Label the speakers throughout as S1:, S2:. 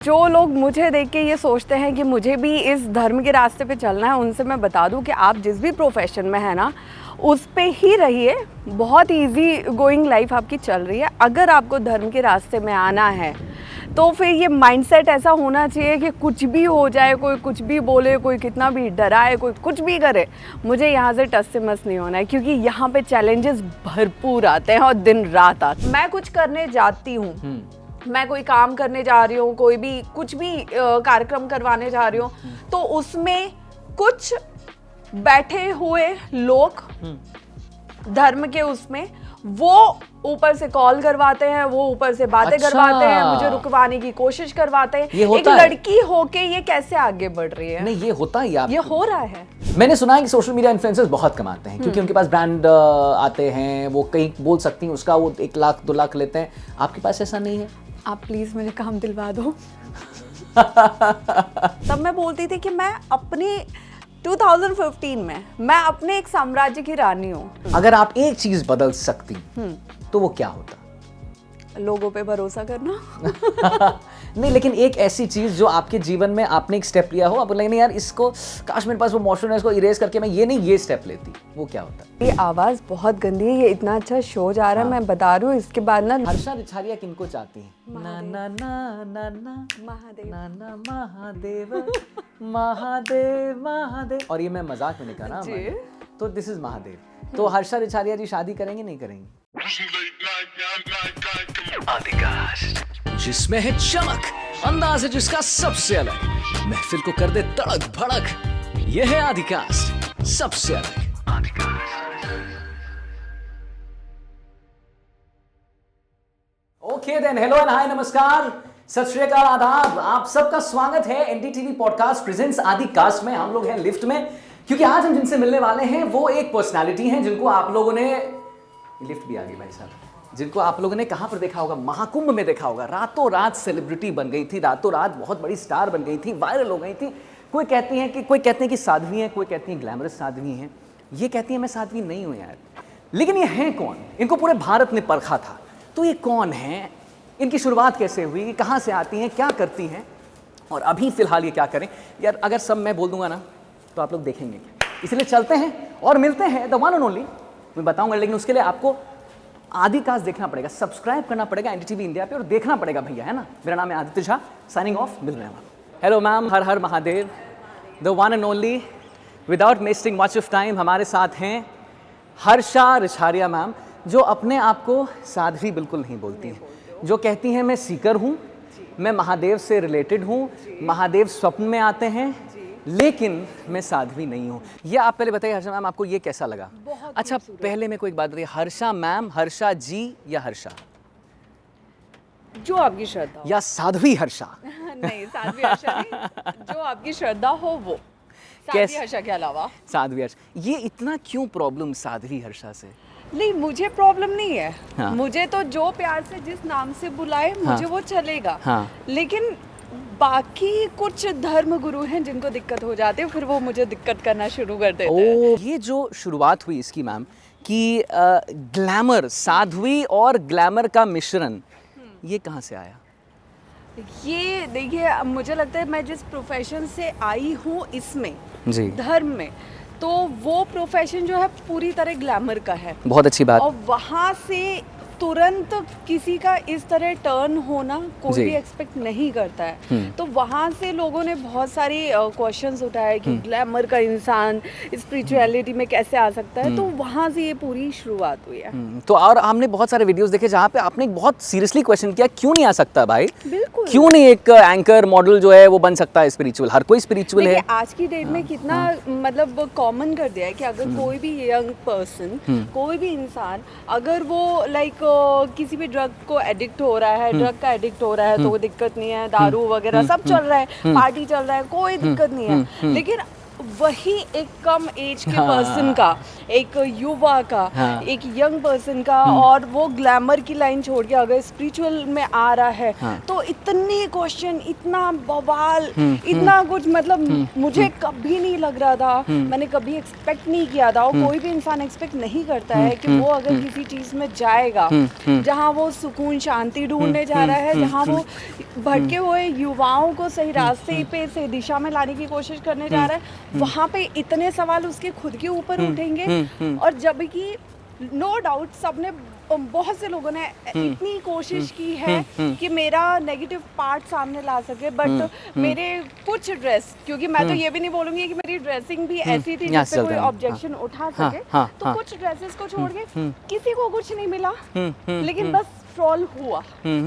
S1: जो लोग मुझे देख के ये सोचते हैं कि मुझे भी इस धर्म के रास्ते पे चलना है, उनसे मैं बता दूं कि आप जिस भी प्रोफेशन में है ना, उस पे ही रहिए। बहुत इजी गोइंग लाइफ आपकी चल रही है। अगर आपको धर्म के रास्ते में आना है तो फिर ये माइंडसेट ऐसा होना चाहिए कि कुछ भी हो जाए, कोई कुछ भी बोले, कोई कितना भी डराए, कोई कुछ भी करे, मुझे यहाँ से टस से मस नहीं होना है, क्योंकि यहाँ पे चैलेंजेस भरपूर आते हैं और दिन रात आते हैं। मैं कुछ करने जाती हूँ, मैं कोई काम करने जा रही हूँ, कोई भी कुछ भी कार्यक्रम करवाने जा रही हूँ, तो उसमें कुछ बैठे हुए लोग धर्म के उसमें वो ऊपर से कॉल करवाते हैं, वो ऊपर से बातें करवाते हैं, मुझे रुकवाने की कोशिश करवाते हैं। एक लड़की होके ये कैसे आगे बढ़ रही है?
S2: नहीं, ये होता ही
S1: ये हो रहा है।
S2: मैंने सुना है कि सोशल मीडिया इन्फ्लुएंसर्स बहुत कमाते हैं क्योंकि उनके पास ब्रांड आते हैं, वो कहीं बोल सकती हैं, उसका वो 1 लाख 2 लाख लेते हैं। आपके पास ऐसा नहीं है?
S1: आप प्लीज मुझे काम दिलवा दो। तब मैं बोलती थी कि मैं अपनी 2015 में मैं अपने एक साम्राज्य की रानी हूँ।
S2: अगर आप एक चीज बदल सकती तो वो क्या होता?
S1: लोगों पे भरोसा करना।
S2: नहीं, लेकिन एक ऐसी चीज जो आपके जीवन में आपने एक स्टेप लिया हो, आपको लगे नहीं यार इसको, काश मेरे पास वो मोशन है, इसको इरेज करके मैं ये स्टेप लेती, वो क्या होता?
S1: ये आवाज बहुत गंदी है। ये इतना अच्छा शो जा रहा है, मैं बता रही हूँ। इसके बाद ना
S2: हर्षा रिछारिया किनको चाहती है? ना ना ना ना ना
S1: महादेव,
S2: ना ना महादेव महादेव महादेव। और ये मैं मजाक में नहीं कर रहा, तो दिस इज महादेव। तो हर्षा रिछारिया जी शादी करेंगे नहीं करेंगे? आदिकास्ट, जिसमें है चमक, अंदाज है जिसका सबसे अलग, महफिल को कर दे तड़क भड़क। यह है आदिकास्ट, सबसे अलग Aadicast. Okay then, hello and hi, नमस्कार, सत श्री अकाल, आदाब। आप सबका स्वागत है एनडीटीवी पॉडकास्ट प्रेजेंट्स आदिकास्ट में। हम लोग हैं लिफ्ट में क्योंकि आज हम जिनसे मिलने वाले हैं वो एक पर्सनालिटी हैं जिनको आप लोगों ने, लिफ्ट भी आ गई भाई साहब, जिनको आप लोगों ने कहां पर देखा होगा? महाकुंभ में देखा होगा। रातों रात सेलिब्रिटी बन गई थी, रातों रात बहुत बड़ी स्टार बन गई थी, वायरल हो गई थी। कोई कहते हैं कि साध्वी हैं, कोई कहती हैं ग्लैमरस साध्वी हैं, ये कहती हैं मैं साध्वी नहीं हूं यार। लेकिन ये हैं कौन? इनको पूरे भारत ने परखा था, तो ये कौन है? इनकी शुरुआत कैसे हुई? कहाँ से आती हैं? क्या करती हैं? और अभी फिलहाल ये क्या करें? यार अगर सब मैं बोल दूंगा ना तो आप लोग देखेंगे, इसलिए चलते हैं और मिलते हैं द वन एंड ओनली। मैं बताऊंगा, लेकिन उसके लिए आपको आदिकास्ट देखना पड़ेगा, सब्सक्राइब करना पड़ेगा एनडीटीवी इंडिया पे और देखना पड़ेगा भैया, है ना। मेरा नाम है आदित्य झा, साइनिंग ऑफ, मिल रहे हैं। Hello ma'am, her her Mahadev, the one and only. Without wasting much of time हमारे साथ हैं हर्षा रिछारिया मैम, जो अपने आप को साध्वी बिल्कुल नहीं बोलती हैं, जो कहती हैं मैं सीकर हूँ, मैं महादेव से रिलेटेड हूँ, महादेव स्वप्न में आते हैं, लेकिन मैं साध्वी नहीं हूँ। ये आप पहले बताइए हर्षा मैम, आपको ये कैसा लगा? अच्छा, पहले मेरे को एक बात बताइए, हर्षा मैम, हर्षा जी या हर्षा?
S1: जो आपकी श्रद्धा
S2: या साध्वी हर्षा?
S1: नहीं, साध्वी हर्षा नहीं, जो आपकी श्रद्धा हो वो। साध्वी हर्षा के अलावा
S2: साध्वी हर्षा। ये इतना क्यों प्रॉब्लम साध्वी हर्षा से?
S1: नहीं, मुझे प्रॉब्लम नहीं है।
S2: हाँ।
S1: मुझे तो जो प्यार से जिस नाम से बुलाए मुझे वो चलेगा।
S2: हाँ।
S1: लेकिन बाकी कुछ धर्म गुरु हैं जिनको दिक्कत हो जाती है, फिर वो मुझे दिक्कत करना शुरू कर देते हैं।
S2: ये जो शुरुआत हुई इसकी मैम कि ग्लैमर, साध्वी और ग्लैमर का मिश्रण, ये कहाँ से आया?
S1: ये देखिए, मुझे लगता है मैं जिस प्रोफेशन से आई हूँ इसमें
S2: जी,
S1: धर्म में, तो वो प्रोफेशन जो है पूरी तरह ग्लैमर का है।
S2: बहुत अच्छी बात।
S1: और वहाँ से तुरंत किसी का इस तरह टर्न होना कोई भी एक्सपेक्ट नहीं करता है। तो वहाँ से लोगों ने बहुत सारी क्वेश्चंस उठाए कि ग्लैमर का इंसान स्पिरिचुअलिटी में कैसे आ सकता है। तो वहाँ से ये पूरी शुरुआत हुई है।
S2: तो और हमने बहुत सारे वीडियोस देखे जहाँ पे आपने बहुत सीरियसली क्वेश्चन किया, क्यों नहीं आ सकता भाई?
S1: बिल्कुल,
S2: क्यों नहीं एक एंकर मॉडल जो है वो बन सकता है स्पिरिचुअल? हर कोई स्पिरिचुअल है।
S1: आज की डेट में कितना मतलब कॉमन कर दिया है कि अगर कोई भी यंग पर्सन, कोई भी इंसान, अगर वो लाइक किसी भी ड्रग को एडिक्ट हो रहा है, ड्रग का एडिक्ट हो रहा है, तो वो दिक्कत नहीं है। दारू वगैरह सब चल रहा है, पार्टी चल रहा है, कोई दिक्कत नहीं है। लेकिन वही एक कम एज के पर्सन का, एक युवा का, एक यंग पर्सन का, और वो ग्लैमर की लाइन छोड़ के अगर स्पिरिचुअल में आ रहा है तो इतने क्वेश्चन, इतना बवाल, इतना कुछ, मतलब मुझे कभी नहीं लग रहा था, मैंने कभी एक्सपेक्ट नहीं किया था, और कोई भी इंसान एक्सपेक्ट नहीं करता है कि वो अगर किसी चीज में जाएगा जहाँ वो सुकून शांति ढूंढने जा रहा है, जहाँ वो भटके हुए युवाओं को सही रास्ते पे से दिशा में लाने की कोशिश करने जा रहा है, वहाँ पे इतने सवाल उसके खुद के ऊपर उठेंगे। और जब कि नो डाउट सबने, बहुत से लोगों ने इतनी कोशिश की है कि मेरा नेगेटिव पार्ट सामने ला सके, बट मेरे कुछ ड्रेस, क्योंकि मैं तो ये भी नहीं बोलूंगी कि मेरी ड्रेसिंग भी ऐसी थी जिससे कोई ऑब्जेक्शन उठा सके, तो कुछ ड्रेसेस को छोड़ के किसी को कुछ नहीं मिला, लेकिन बस ट्रोल हुआ।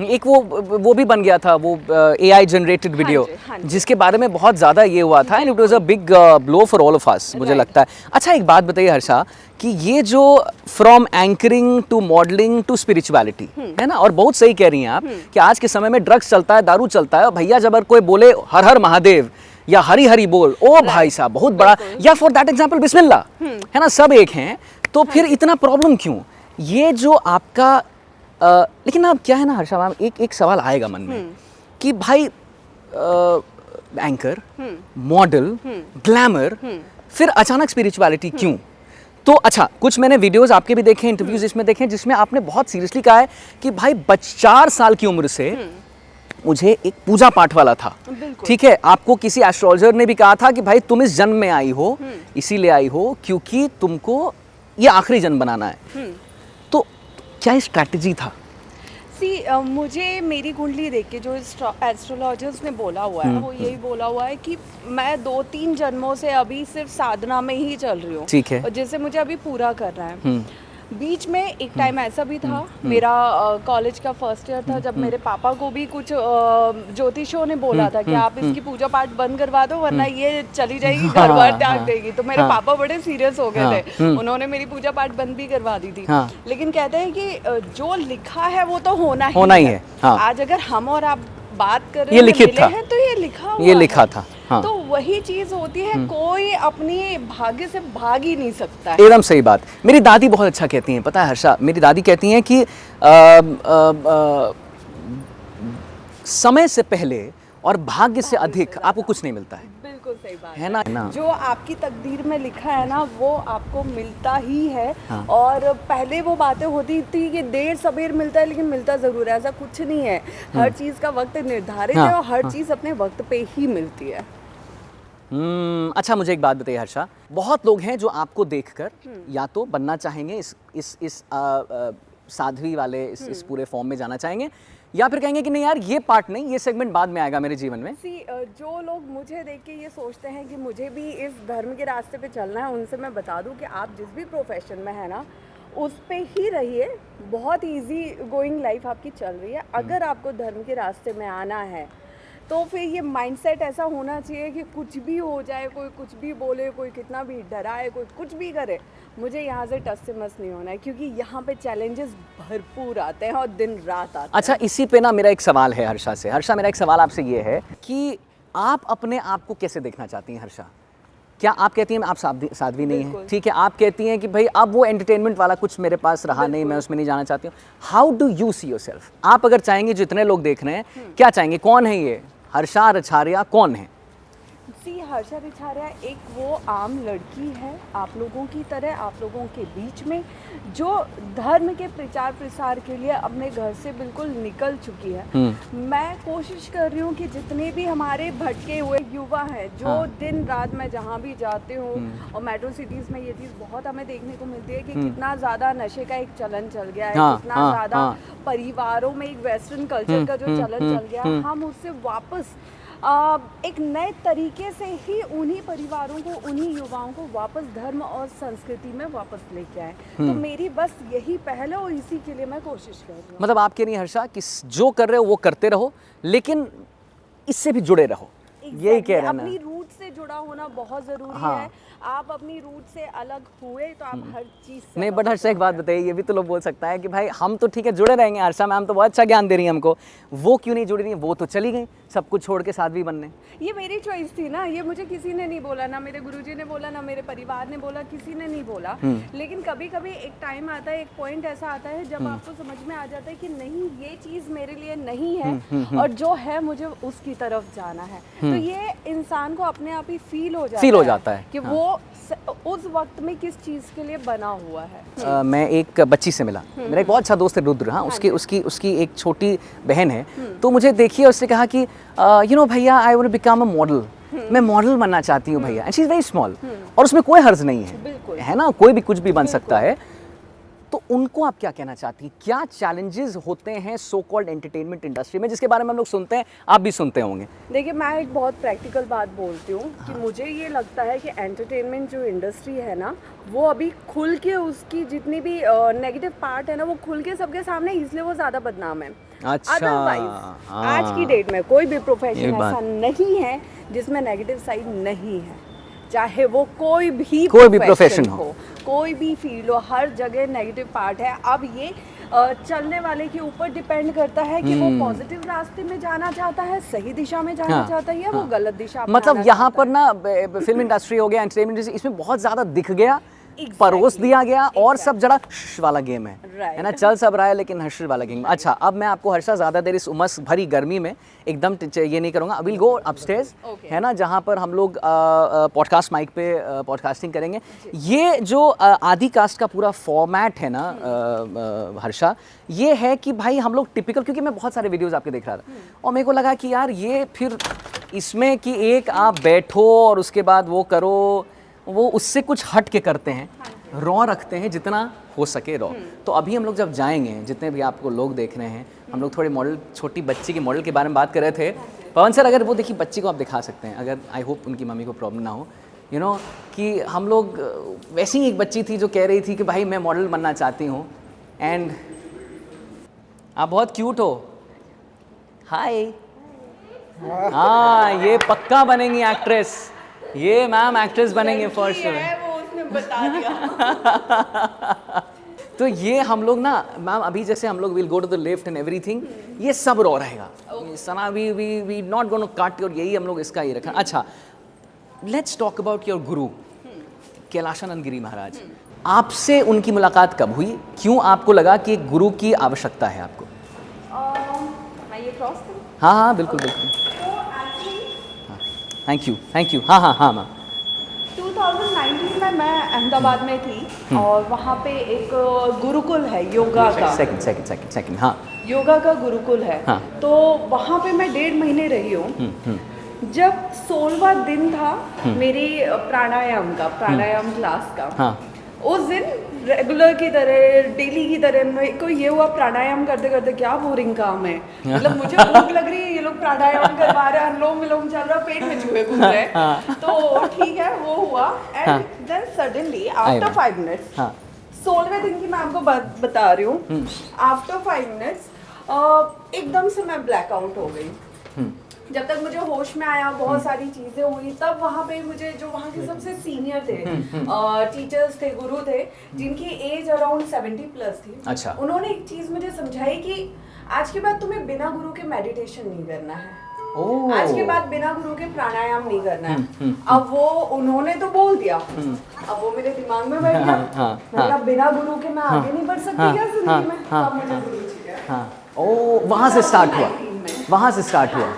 S2: एक वो भी बन गया था, वो AI जनरेटेड वीडियो, जिसके बारे में बहुत ज़्यादा ये हुआ था, and it was a big blow for all of us, मुझे लगता है। अच्छा, एक बात बताइए हर्षा, कि ये जो from anchoring to modelling to spirituality है ना, और बहुत सही कह रही हैं आप कि आज के समय में ड्रग्स चलता है, दारू चलता है, और भैया जब कोई बोले हर हर महादेव या हरि हरि बोल, ओ भाई साहब बहुत बड़ा, या फॉर दैट एग्जाम्पल बिस्मिल्लाह, है ना, सब एक हैं, तो फिर इतना प्रॉब्लम क्यों? ये जो आपका लेकिन अब क्या है ना हर्षा मैम, एक सवाल आएगा मन में कि भाई एंकर, मॉडल, ग्लैमर, फिर अचानक स्पिरिचुअलिटी क्यों? तो अच्छा, कुछ मैंने वीडियोस आपके भी देखे, इंटरव्यूज इसमें देखे, जिसमें आपने बहुत सीरियसली कहा है कि भाई 4 साल की उम्र से मुझे एक पूजा पाठ वाला था, ठीक है, आपको किसी एस्ट्रोलॉजर ने भी कहा था कि भाई तुम इस जन्म में आई हो, इसीलिए आई हो क्योंकि तुमको ये आखिरी जन्म बनाना है, तो क्या स्ट्रैटेजी था?
S1: मुझे मेरी कुंडली देख के जो एस्ट्रोलॉजर्स ने बोला हुआ है, वो यही बोला हुआ है कि मैं 2-3 जन्मों से अभी सिर्फ साधना में ही चल रही हूँ,
S2: ठीक है,
S1: और जिसे मुझे अभी पूरा करना है। बीच में एक टाइम ऐसा भी था, मेरा कॉलेज का फर्स्ट ईयर था, जब मेरे पापा को भी कुछ ज्योतिषों ने बोला था कि आप इसकी पूजा पाठ बंद करवा दो, वरना ये चली जाएगी, घर बार त्याग देगी। तो मेरे पापा बड़े सीरियस हो गए थे, उन्होंने मेरी पूजा पाठ बंद भी करवा दी थी। लेकिन कहते हैं कि जो लिखा है वो तो होना ही है। आज अगर हम और आप बात कर रहे हैं तो ये लिखा हुआ,
S2: ये लिखा था। हाँ।
S1: तो वही चीज होती है, कोई अपनी भाग्य से भाग ही नहीं सकता है।
S2: एकदम सही बात। मेरी दादी बहुत अच्छा कहती हैं, पता है हर्षा, मेरी दादी कहती हैं कि समय से पहले और भाग्य से अधिक आपको कुछ नहीं मिलता है।
S1: बिल्कुल सही बात
S2: है ना?
S1: जो आपकी तकदीर में लिखा है ना, वो आपको मिलता ही है। हाँ। और पहले वो बातें होती थी कि देर सबेर मिलता है, लेकिन मिलता जरूर है, ऐसा कुछ नहीं है। हर चीज का वक्त निर्धारित है, और हर चीज अपने वक्त पे ही मिलती है।
S2: अच्छा, मुझे एक बात बताइए हर्षा, बहुत लोग हैं जो आपको देखकर या तो बनना चाहेंगे, इस साध्वी वाले इस पूरे फॉर्म में जाना चाहेंगे, या फिर कहेंगे कि नहीं यार ये पार्ट नहीं, ये सेगमेंट बाद में आएगा मेरे जीवन में।
S1: जो लोग मुझे देख के ये सोचते हैं कि मुझे भी इस धर्म के रास्ते पे चलना है, उनसे मैं बता दूं कि आप जिस भी प्रोफेशन में है ना, उस पे ही रहिए। बहुत इजी गोइंग लाइफ आपकी चल रही है। अगर आपको धर्म के रास्ते में आना है तो फिर ये माइंडसेट ऐसा होना चाहिए कि कुछ भी हो जाए, कोई कुछ भी बोले, कोई कितना भी डराए, कोई कुछ भी करे, मुझे यहाँ से टस से मस नहीं होना है, क्योंकि यहाँ पे चैलेंजेस भरपूर आते हैं और दिन रात आते हैं।
S2: अच्छा, इसी पे ना मेरा एक सवाल है हर्षा से। हर्षा, मेरा एक सवाल आपसे ये है कि आप अपने आप को कैसे देखना चाहती हैं हर्षा? क्या आप कहती हैं आप साध्वी नहीं है, ठीक है, आप कहती हैं कि भाई अब वो एंटरटेनमेंट वाला कुछ मेरे पास रहा नहीं, मैं उसमें नहीं जाना चाहती हूँ। How do you see yourself? आप अगर चाहेंगे, जितने लोग देख रहे हैं, क्या चाहेंगे, कौन है ये हर्षा रिछारिया, कौन है?
S1: हर्षा रिछारिया एक वो आम लड़की है, आप लोगों की तरह, आप लोगों के बीच में, जो धर्म के प्रचार प्रसार के लिए अपने घर से बिल्कुल निकल चुकी है। मैं कोशिश कर रही हूँ कि जितने भी हमारे भटके हुए युवा हैं, जो दिन रात मैं जहाँ भी जाती हूँ, और मेट्रो सिटीज़ में ये चीज़ बहुत हमें देखने को मिलती है कि कितना ज़्यादा नशे का एक चलन चल गया है, कितना ज़्यादा परिवारों में एक वेस्टर्न कल्चर का जो चलन चल गया, हम उससे वापस एक नए तरीके से ही उन्हीं परिवारों को, उन्हीं युवाओं को वापस धर्म और संस्कृति में वापस लेके आए। तो मेरी बस यही पहल है, और इसी के लिए मैं कोशिश कर रही हूँ।
S2: मतलब आप कह रही हैं हर्षा कि जो कर रहे हो वो करते रहो, लेकिन इससे भी जुड़े रहो। यही कह रहे हैं ना,
S1: अपनी रूट रूट से जुड़ा होना बहुत ज़रूरी
S2: हाँ।
S1: है। आप अपनी रूट से अलग हुए तो आप हर चीज़ से
S2: नहीं
S1: अलग
S2: बट
S1: हो
S2: हर्षा एक बात बताइए, ये भी तो लोग बोल सकता है कि भाई हम तो ठीक है जुड़े रहेंगे, हर्षा मैम तो बहुत अच्छा ज्ञान दे रही है हमको, वो क्यों नहीं जुड़ी रही, वो तो चली गई सब कुछ छोड़ के साध्वी बनने।
S1: ये मेरी चॉइस थी ना, ये मुझे किसी ने नहीं बोला, ना मेरे गुरुजी ने बोला, ना मेरे परिवार ने बोला, किसी ने नहीं बोला। लेकिन कभी कभी एक टाइम आता है, एक पॉइंट ऐसा आता है जब आपको समझ में आ जाता है कि नहीं ये चीज़ मेरे लिए नहीं है और जो है मुझे उसकी तरफ जाना है। तो ये इंसान को अपने आप ही फील हो जाता है कि वो उस वक्त में किस चीज़ के लिए बना हुआ है।
S2: मैं एक बच्ची से मिला, मेरा एक बहुत अच्छा दोस्त है रुद्र, हाँ उसकी एक छोटी बहन है, तो मुझे देखिए उसने कहा कि यू नो भैया I want to become a model, मैं मॉडल बनना चाहती हूँ भैया, and she is very small, और उसमें कोई हर्ज नहीं है ना, कोई भी कुछ भी बन सकता है। तो उनको आप क्या कहना चाहती हैं, क्या चैलेंजेस होते हैं सो कॉल्ड एंटरटेनमेंट इंडस्ट्री में, जिसके बारे में हम लोग सुनते हैं, आप भी सुनते होंगे?
S1: देखिए मैं एक बहुत प्रैक्टिकल बात बोलती हूँ कि मुझे ये लगता है कि एंटरटेनमेंट जो इंडस्ट्री है ना, वो अभी खुल के उसकी जितनी भी नेगेटिव पार्ट है ना, वो खुल के सबके सामने, इसलिए वो ज़्यादा बदनाम है।
S2: अच्छा,
S1: अदरवाइज आज की डेट में कोई भी प्रोफेशन
S2: बात।
S1: ऐसा नहीं है जिसमें नेगेटिव साइड नहीं है, चाहे वो कोई भी
S2: प्रोफेशन हो,
S1: कोई भी फील्ड हो, हर जगह नेगेटिव पार्ट है। अब ये चलने वाले के ऊपर डिपेंड करता है कि वो पॉजिटिव रास्ते में जाना चाहता है, सही दिशा में जाना चाहता है, या वो गलत दिशा में।
S2: मतलब यहाँ पर ना फिल्म इंडस्ट्री हो गया, एंटरटेनमेंट इंडस्ट्री, इसमें बहुत ज़्यादा दिख गया, परोस दिया गया, और सब जरा वाला गेम है ना, चल सब रहा है लेकिन हर्ष वाला गेम। अच्छा, अब मैं आपको हर्षा ज़्यादा देर इस उमस भरी गर्मी में एकदम ये नहीं करूँगा, विल गो अपस्टेयर्स, है ना, जहाँ पर हम लोग पॉडकास्ट माइक पे पॉडकास्टिंग करेंगे। ये जो आदि कास्ट का पूरा फॉर्मेट है ना हर्षा, ये है कि भाई हम लोग टिपिकल, क्योंकि मैं बहुत सारे वीडियोज़ आपके देख रहा था और मेरे को लगा कि यार ये फिर इसमें कि एक आप बैठो और उसके बाद वो करो, वो उससे कुछ हट के करते हैं, रॉ रखते हैं जितना हो सके रॉ। तो अभी हम लोग जब जाएंगे, जितने भी आपको लोग देख रहे हैं, हम लोग थोड़े मॉडल, छोटी बच्ची के मॉडल के बारे में बात कर रहे थे। पवन सर, अगर वो देखिए बच्ची को आप दिखा सकते हैं, अगर आई होप उनकी मम्मी को प्रॉब्लम ना हो, यू नो, कि हम लोग वैसी ही एक बच्ची थी जो कह रही थी कि भाई मैं मॉडल बनना चाहती हूँ, एंड आप बहुत क्यूट हो, हाय, हाँ ये पक्का बनेंगी एक्ट्रेस, ये मैम एक्ट्रेस बनेंगे फॉर श्योर।
S1: वो उसने बता दिया।
S2: तो ये हम लोग ना मैम, अभी जैसे हम लोग will go to the left and everything, ये सब रॉ रहेगा, सना वी नॉट गोना कट, और यही हम लोग इसका ही रखा। अच्छा, लेट्स टॉक अबाउट योर गुरु कैलाशानंद गिरी महाराज। आपसे उनकी मुलाकात कब हुई, क्यों आपको लगा कि एक गुरु की आवश्यकता है आपको?
S1: मैं ये क्रॉस करूं?
S2: हाँ हाँ बिल्कुल बिल्कुल, थैंक यू, हाँ मैम।
S1: 2019 में मैं अहमदाबाद में थी और वहाँ पे एक गुरुकुल है योगा का।
S2: सेकंड, हाँ,
S1: योगा का गुरुकुल है।
S2: हाँ।
S1: तो वहाँ पे मैं 1.5 महीने रही हूँ। जब 16वां दिन था मेरी प्राणायाम क्लास का,
S2: हाँ।
S1: उस दिन रेगुलर की तरह, डेली की तरह मेरे को ये हुआ, प्राणायाम करते करते क्या बोरिंग काम है, मतलब मुझे भूख लग रही है, ये लोग प्राणायाम करवा रहे हैं, अनुलोम विलोम चल रहा है, पेट में चूहे घूम रहे हैं, तो ठीक है वो हुआ। And then suddenly after 5 minutes, 16वें दिन की मैं आपको बात बता रही हूँ, आफ्टर 5 मिनट्स एकदम से मैं ब्लैकआउट हो गई। जब तक मुझे होश में आया, बहुत सारी चीजें हुई, तब वहाँ पे मुझे जो वहाँ के सबसे सीनियर थे टीचर्स थे, गुरु थे, जिनकी एज अराउंड 70+ थी।
S2: अच्छा।
S1: उन्होंने एक चीज मुझे समझाई कि आज के बाद तुम्हें बिना गुरु के मेडिटेशन नहीं करना है, आज के बाद बिना गुरु के प्राणायाम नहीं करना है। अब वो उन्होंने तो बोल दिया, अब वो मेरे दिमाग में बैठ गया, मतलब बिना गुरु के मैं आगे नहीं बढ़ सकती क्या जिंदगी में, तब मुझे गुरु चाहिए।
S2: वहाँ से स्टार्ट हुआ।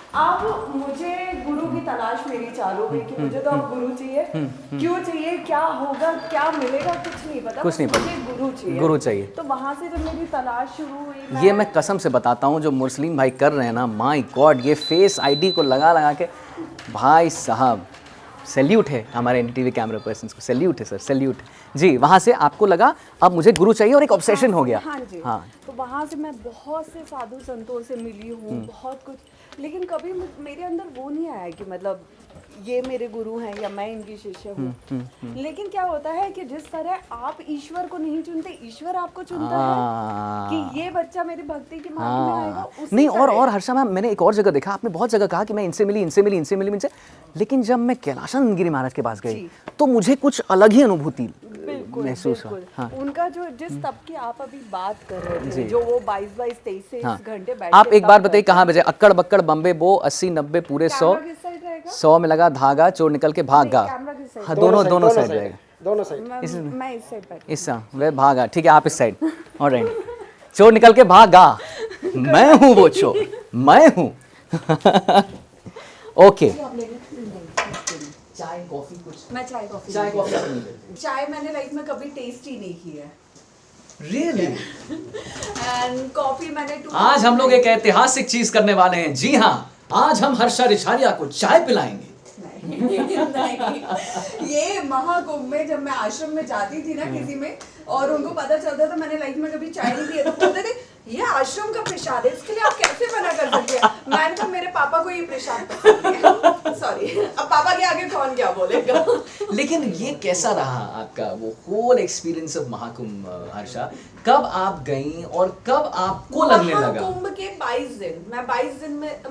S1: अब मुझे गुरु की तलाश मेरी चालू हुई कि मुझे तो अब गुरु चाहिए, क्यों चाहिए, क्या होगा, क्या मिलेगा, कुछ नहीं पता, मुझे गुरु चाहिए। तो वहाँ से जब मेरी तलाश शुरू हुई,
S2: ये मैं कसम से बताता हूँ, जो मुस्लिम भाई कर रहे हैं ना, माय गॉड, ये फेस आईडी को लगा के, भाई साहब सैल्यूट है हमारे एनडीटीवी कैमरा पर्सन को, सैल्यूट है सर, सैल्यूट जी। वहाँ से आपको लगा अब मुझे गुरु चाहिए और एक ऑब्सेशन हो गया।
S1: हाँ जी, हाँ। तो वहाँ से मैं बहुत से साधु संतों से मिली हूँ, बहुत कुछ लेकिन कभी मेरे अंदर वो नहीं आया कि मतलब ये मेरे गुरु हैं या मैं इनकी शिष्य हूँ। लेकिन क्या होता है कि जिस तरह आप ईश्वर को नहीं चुनते, ईश्वर आपको चुनता है कि ये बच्चा मेरी भक्ति की मार्ग में आएगा। उसी
S2: नहीं,
S1: तरह
S2: और हर्षा मैम, मैंने एक और जगह देखा, आपने बहुत जगह कहा कि मैं इनसे मिली, लेकिन जब मैं कैलाशानंद गिरी महाराज के पास गई तो मुझे कुछ अलग ही अनुभूति महसूस हुआ। हाँ।
S1: उनका जो जिस तब की आप अभी बात कर रहे थे, जो वो 22 23 घंटे बैठ
S2: आप एक बार बताइए कहाँ बजे? अक्कड़ बक्कड़ बम्बे बो 80 90 पूरे 100 100 में लगा धागा, चोर निकल के भाग गा। हाँ, दोनों साइड रहेगा।
S3: दोनों साइड।
S1: मैं इस साइड बैठ,
S2: इस वह भागा, ठीक है, आप इस साइड। ऑलराइट, चोर निकल के भागा, मैं हूँ वो चोर, मैं हूँ। ओके, चाय कॉफी कुछ?
S1: मैं चाय कॉफी चाय मैंने लाइफ में कभी टेस्ट ही नहीं की है।
S2: रियली?
S1: एंड कॉफी मैंने
S2: आज हम लोग एक ऐतिहासिक चीज करने वाले हैं। जी हाँ, आज हम हर्षा रिछारिया को चाय पिलाएंगे।
S1: नहीं, ये महाकुंभ में जब मैं आश्रम में जाती थी ना किसी में, और उनको पता चलता था मैंने लाइफ में कभी चाय नहीं पी है, तो बोलते थे ये आश्रम का प्रसाद है, इसके लिए आप कैसे मना कर सकते हैं। मैंने कहा मेरे पापा को ये प्रसाद पसंद है। सॉरी, अब पापा के आगे कौन क्या बोलेगा।
S2: लेकिन ये कैसा रहा आपका वो whole experience of Mahakumbh Harsha? कब आप गईं और कब आपको लगने लगा?
S1: महाकुंभ के 22 दिन, मैं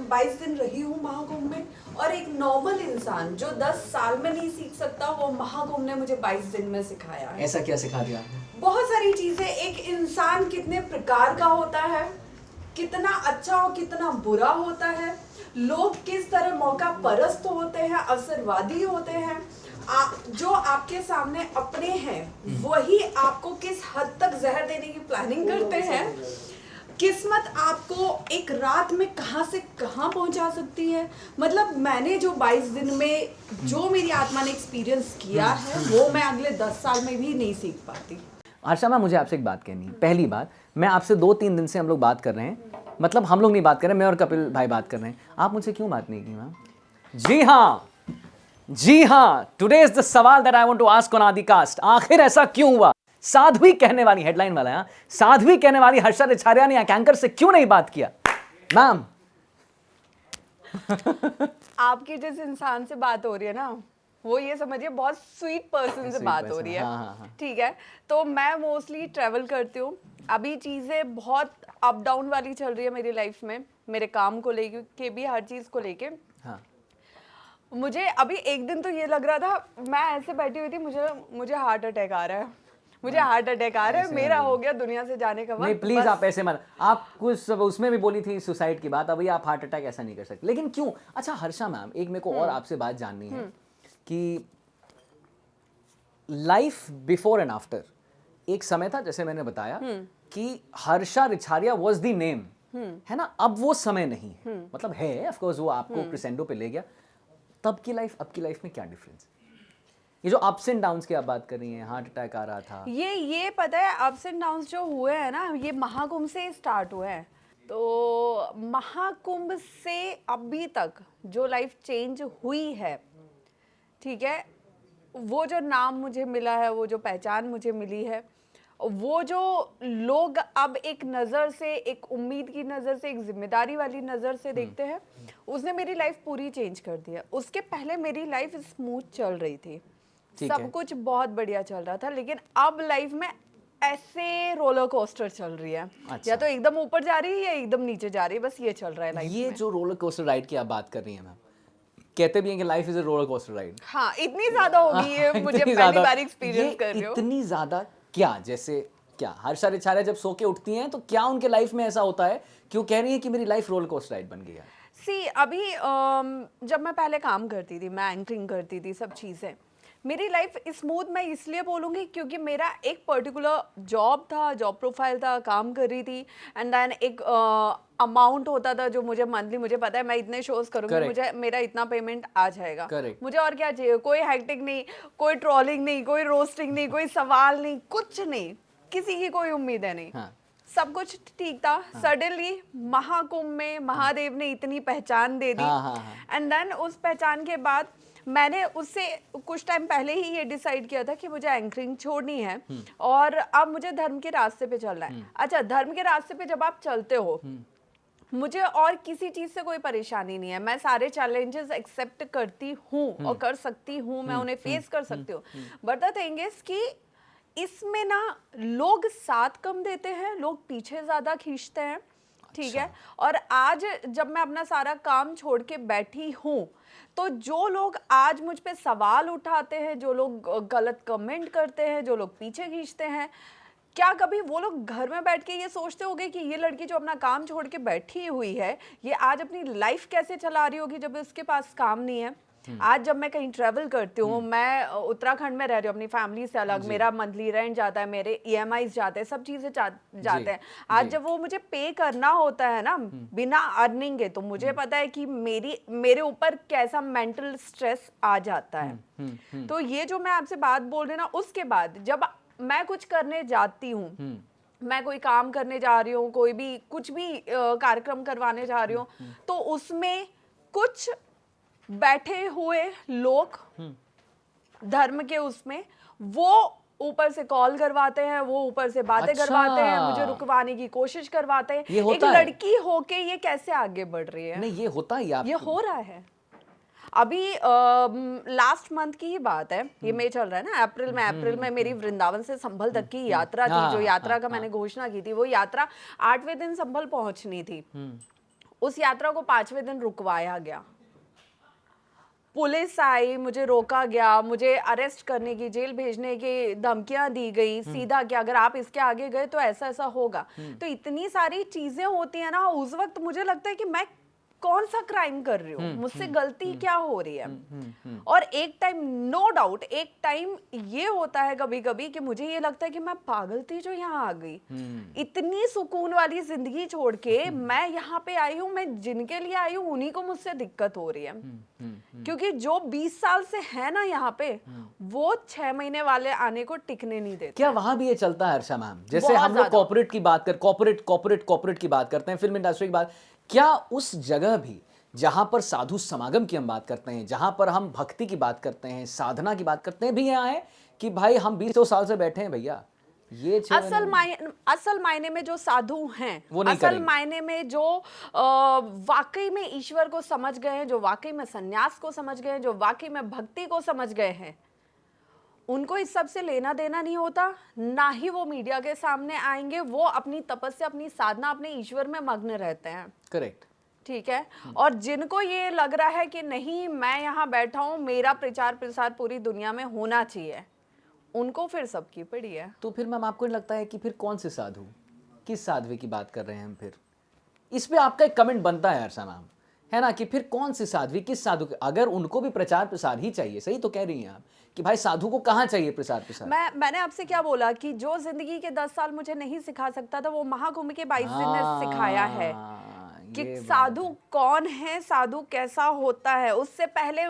S1: 22 दिन रही हूँ महाकुंभ में, और एक नॉर्मल इंसान जो 10 साल में नहीं सीख सकता, वो महाकुंभ ने मुझे 22 दिन में सिखाया है।
S2: ऐसा क्या सिखा दिया?
S1: बहुत सारी चीजें। एक इंसान कितने प्रकार का होता है, कितना अच्छा और कितना बुरा होता है, लोग किस तरह मौका परस्त होते हैं, अवसरवादी होते हैं, जो आपके सामने अपने हैं वही आपको किस हद तक जहर देने की प्लानिंग करते हैं, किस्मत आपको एक रात में कहां से कहां पहुंचा सकती है। मतलब मैंने जो 22 दिन में जो मेरी आत्मा ने एक्सपीरियंस किया है, वो मैं अगले 10 साल में भी नहीं सीख पाती।
S2: हर्षा मैम, मुझे आपसे एक बात कहनी है। पहली बात, मैं आपसे 2-3 दिन से हम लोग बात कर रहे हैं, मतलब हम लोग नहीं बात कर रहे, मैं और कपिल भाई बात कर रहे हैं। आप मुझसे क्यों बात नहीं की मैम? जी हाँ, टुडे इज द सवाल that I want to ask on Aadicast. आखिर ऐसा क्यों हुआ? साध्वी कहने वाली, हेडलाइन वाला है, साध्वी कहने वाली हर्षा रिछारिया ने एंकर से क्यों नहीं बात किया? मैम,
S1: आपकी जिस इंसान से बात हो रही है ना, वो ये समझिए बहुत स्वीट पर्सन से बात हो रही है। ठीक है, तो मैं मोस्टली ट्रैवल करती हूँ। अभी चीज़ें बहुत अप डाउन वाली चल रही है मेरी लाइफ में, मेरे काम को लेके भी, हर चीज़ को लेके।
S2: हाँ।
S1: मुझे अभी एक दिन तो ये लग रहा था, मैं ऐसे बैठी हुई थी, मुझे हार्ट अटैक आ रहा है, मुझे हार्ट अटैक आ रहा है, मेरा हो गया दुनिया से जाने का वक्त।
S2: नहीं प्लीज, आप ऐसे मत। आप कुछ उसमें भी बोली थी सुसाइड की बात, अभी आप हार्ट अटैक ऐसा नहीं कर सकते। लेकिन क्यों? अच्छा हर्षा मैम, एक मेरे को और आपसे बात जाननी है कि लाइफ बिफोर एंड आफ्टर, एक समय था जैसे मैंने बताया कि Harsha Richharia was the name, है ना? अब वो समय नहीं है, मतलब है ऑफ कोर्स, वो आपको क्रिसेंडो पे ले गया। तब की लाइफ, अब की लाइफ में क्या डिफरेंस? ये जो अप्स एंड डाउन्स की आप बात कर रही हैं, हार्ट अटैक आ रहा था,
S1: ये पता है, अप्स एंड डाउन्स जो हुए हैं ना, ये महाकुंभ से स्टार्ट हुए हैं। तो महाकुंभ से अभी तक जो लाइफ चेंज हुई है, ठीक है, वो जो नाम मुझे मिला है, वो जो पहचान मुझे मिली है, वो जो लोग अब एक नज़र से, एक उम्मीद की नज़र से, एक जिम्मेदारी वाली नज़र से देखते हैं, उसने मेरी लाइफ पूरी चेंज कर दी है। उसके पहले मेरी लाइफ स्मूथ चल रही थी, सब कुछ बहुत बढ़िया चल रहा था, लेकिन अब लाइफ में ऐसे रोलर कोस्टर चल रही है। अच्छा। या तो एकदम ऊपर जा रही है या एकदम नीचे जा रही है, बस ये चल रहा है लाइफ में।
S2: ये जो रोलर कोस्टर राइड की आप बात कर रही हैं मैम, कहते भी हैं कि life is a roller coaster ride.
S1: हाँ, इतनी ज्यादा होगी ये, मुझे पहली बार एक्सपीरियंस कर रही हूं।
S2: इतनी ज्यादा क्या? जैसे क्या हर्षा रिछारिया जब सो के उठती हैं तो क्या उनके लाइफ में ऐसा होता है कि वो कह रही है कि मेरी लाइफ रोलर कोस्टर राइड बन गई है?
S1: अभी जब मैं पहले काम करती थी, मैं एंकरिंग करती थी, सब चीज़ें, मेरी लाइफ स्मूथ मैं इसलिए बोलूँगी क्योंकि मेरा एक पर्टिकुलर जॉब था, जॉब प्रोफाइल था, काम कर रही थी, एंड देन एक अमाउंट होता था जो मुझे मंथली, मुझे पता है मैं इतने शोज करूँगी, मुझे मेरा इतना पेमेंट आ जाएगा। मुझे और क्या चाहिए? कोई हैक्टिक नहीं, कोई ट्रोलिंग नहीं, कोई रोस्टिंग नहीं, कोई सवाल नहीं, कुछ नहीं, किसी की कोई उम्मीद है नहीं। हाँ। सब कुछ ठीक था। सडनली महाकुंभ में महादेव ने इतनी पहचान दे दी, एंड देन उस पहचान के बाद मैंने उससे कुछ टाइम पहले ही ये डिसाइड किया था कि मुझे एंकरिंग छोड़नी है और अब मुझे धर्म के रास्ते पे चलना है। अच्छा, धर्म के रास्ते पे जब आप चलते हो मुझे और किसी चीज से कोई परेशानी नहीं है, मैं सारे चैलेंजेस एक्सेप्ट करती हूँ और कर सकती हूँ, मैं उन्हें फेस कर सकती हूँ। बट द थिंग इज कि इसमें ना लोग साथ कम देते हैं, लोग पीछे ज्यादा खींचते हैं, ठीक है। और आज जब मैं अपना सारा काम छोड़ के बैठी हूँ, तो जो लोग आज मुझ पे सवाल उठाते हैं, जो लोग गलत कमेंट करते हैं, जो लोग पीछे खींचते हैं, क्या कभी वो लोग घर में बैठ के ये सोचते होंगे कि ये लड़की जो अपना काम छोड़ के बैठी हुई है, ये आज अपनी लाइफ कैसे चला रही होगी जब उसके पास काम नहीं है। आज जब मैं कहीं ट्रैवल करती हूँ, मैं उत्तराखंड में रह रही हूँ अपनी फैमिली से अलग, मेरा मंथली रेंट जाता है, मेरे EMIs जाते हैं, सब चीजें जाते हैं। आज जब वो मुझे पे करना होता है ना बिना अर्निंग के, तो मुझे पता है कि मेरे ऊपर कैसा मेंटल स्ट्रेस आ जाता है। तो ये जो मैं आपसे बात बोल रही हूँ ना, उसके बाद जब मैं कुछ करने जाती हूँ, मैं कोई काम करने जा रही हूँ, कोई भी कुछ भी कार्यक्रम करवाने जा रही हूँ, तो उसमें कुछ बैठे हुए लोग धर्म के उसमें वो ऊपर से कॉल करवाते हैं, वो ऊपर से बातें करवाते हैं, मुझे रुकवाने की कोशिश करवाते हैं। एक लड़की होके ये कैसे आगे बढ़ रही है?
S2: नहीं, ये होता ही
S1: ये हो रहा है। अभी लास्ट मंथ की ही बात है, ये मई चल रहा है ना, अप्रैल में मेरी वृंदावन से संभल तक की यात्रा थी। जो यात्रा का मैंने घोषणा की थी, वो यात्रा 8वें दिन संभल पहुंचनी थी। उस यात्रा को 5वें दिन रुकवाया गया। पुलिस आई, मुझे रोका गया, मुझे अरेस्ट करने की, जेल भेजने की धमकियां दी गई, सीधा कि अगर आप इसके आगे गए तो ऐसा ऐसा होगा। तो इतनी सारी चीजें होती है ना, उस वक्त मुझे लगता है कि मैं कौन सा क्राइम कर रही हूँ, मुझसे गलती क्या हो रही है। और एक टाइम, नो डाउट, एक टाइम ये होता है कभी कभी कि मुझे ये लगता है कि मैं पागल थी जो यहाँ आ गई। इतनी सुकून वाली जिंदगी छोड़ के मैं यहाँ पे आई हूँ, मैं जिनके लिए आई हूँ उन्हीं को मुझसे दिक्कत हो रही है। क्योंकि जो 20 साल से है ना यहाँ पे, वो 6 महीने वाले आने को टिकने नहीं देते।
S2: क्या वहां भी ये चलता है हर्षा मैम? जैसे हम लोग कॉर्पोरेट की बात कर कॉर्पोरेट की बात करते हैं, फिल्म इंडस्ट्री की बात, क्या उस जगह भी जहां पर साधु समागम की हम बात करते हैं, जहां पर हम भक्ति की बात करते हैं, साधना की बात करते हैं, भी यहाँ है कि भाई हम 20 साल से बैठे हैं भैया, ये
S1: असल मायने में जो साधु हैं, असल मायने में जो वाकई में ईश्वर को समझ गए हैं, जो वाकई में सन्यास को समझ गए हैं, जो वाकई में भक्ति को समझ गए हैं, उनको इस सब से लेना देना नहीं होता। ना ही वो मीडिया के सामने आएंगे, वो अपनी तपस्या, अपनी साधना, अपने ईश्वर में मग्न रहते हैं।
S2: करेक्ट,
S1: ठीक है। और जिनको ये लग रहा है कि नहीं, मैं यहाँ बैठा हूँ, मेरा प्रचार प्रसार पूरी दुनिया में होना चाहिए, उनको फिर सबकी पड़ी है।
S2: तो फिर मैम आपको लगता है कि फिर कौन से साधु, किस साध्वी की बात कर रहे हैं हम? फिर इस पे आपका एक कमेंट बनता है हर्षा मैम, है ना, कि फिर कौन से साध्वी, किस साधु? अगर उनको भी प्रचार प्रसार ही चाहिए, सही तो कह रही हैं आप कि भाई साधु को कहाँ चाहिए प्रचार प्रसार?
S1: मैंने आपसे क्या बोला कि जो जिंदगी के 10 साल मुझे नहीं सिखा सकता था, वो महाकुंभ के 22 दिन ने सिखाया है कि साधु कौन है, साधु कैसा होता है। उससे पहले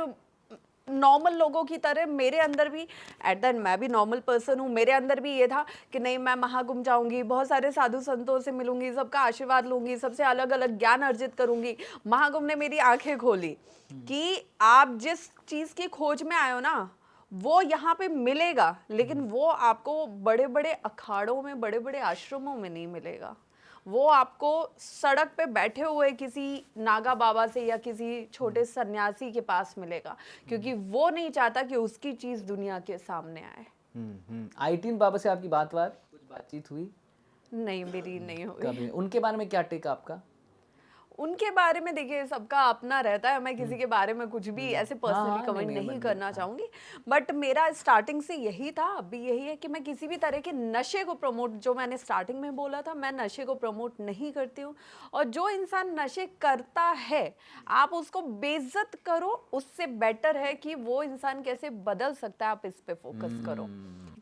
S1: नॉर्मल लोगों की तरह मेरे अंदर भी, एट द एंड मैं भी नॉर्मल पर्सन हूँ, मेरे अंदर भी ये था कि नहीं, मैं महाकुंभ जाऊंगी, बहुत सारे साधु संतों से मिलूंगी, सबका आशीर्वाद लूंगी, सबसे अलग अलग ज्ञान अर्जित करूंगी। महाकुंभ ने मेरी आंखें खोली कि आप जिस चीज की खोज में आए हो ना, वो यहाँ पे मिलेगा, लेकिन वो आपको बड़े बड़े अखाड़ों में, बड़े बड़े आश्रमों में नहीं मिलेगा। वो आपको सड़क पे बैठे हुए किसी नागा बाबा से या किसी छोटे सन्यासी के पास मिलेगा, क्योंकि वो नहीं चाहता कि उसकी चीज दुनिया के सामने आए।
S2: I-18 बाबा से आपकी कुछ बातचीत हुई?
S1: नहीं, मेरी नहीं हुई।
S2: कभी? उनके बारे में क्या टेक आपका?
S1: उनके बारे में देखिए, सबका अपना रहता है, मैं किसी के बारे में कुछ भी ऐसे पर्सनली कमेंट नहीं करना चाहूंगी। बट मेरा स्टार्टिंग से यही था, अभी यही है कि मैं किसी भी तरह के नशे को प्रमोट, जो मैंने स्टार्टिंग में बोला था, मैं नशे को प्रमोट नहीं करती हूँ। और जो इंसान नशे करता है, आप उसको बेइज्जत करो, उससे बेटर है कि वो इंसान कैसे बदल सकता है, आप इस पे फोकस करो।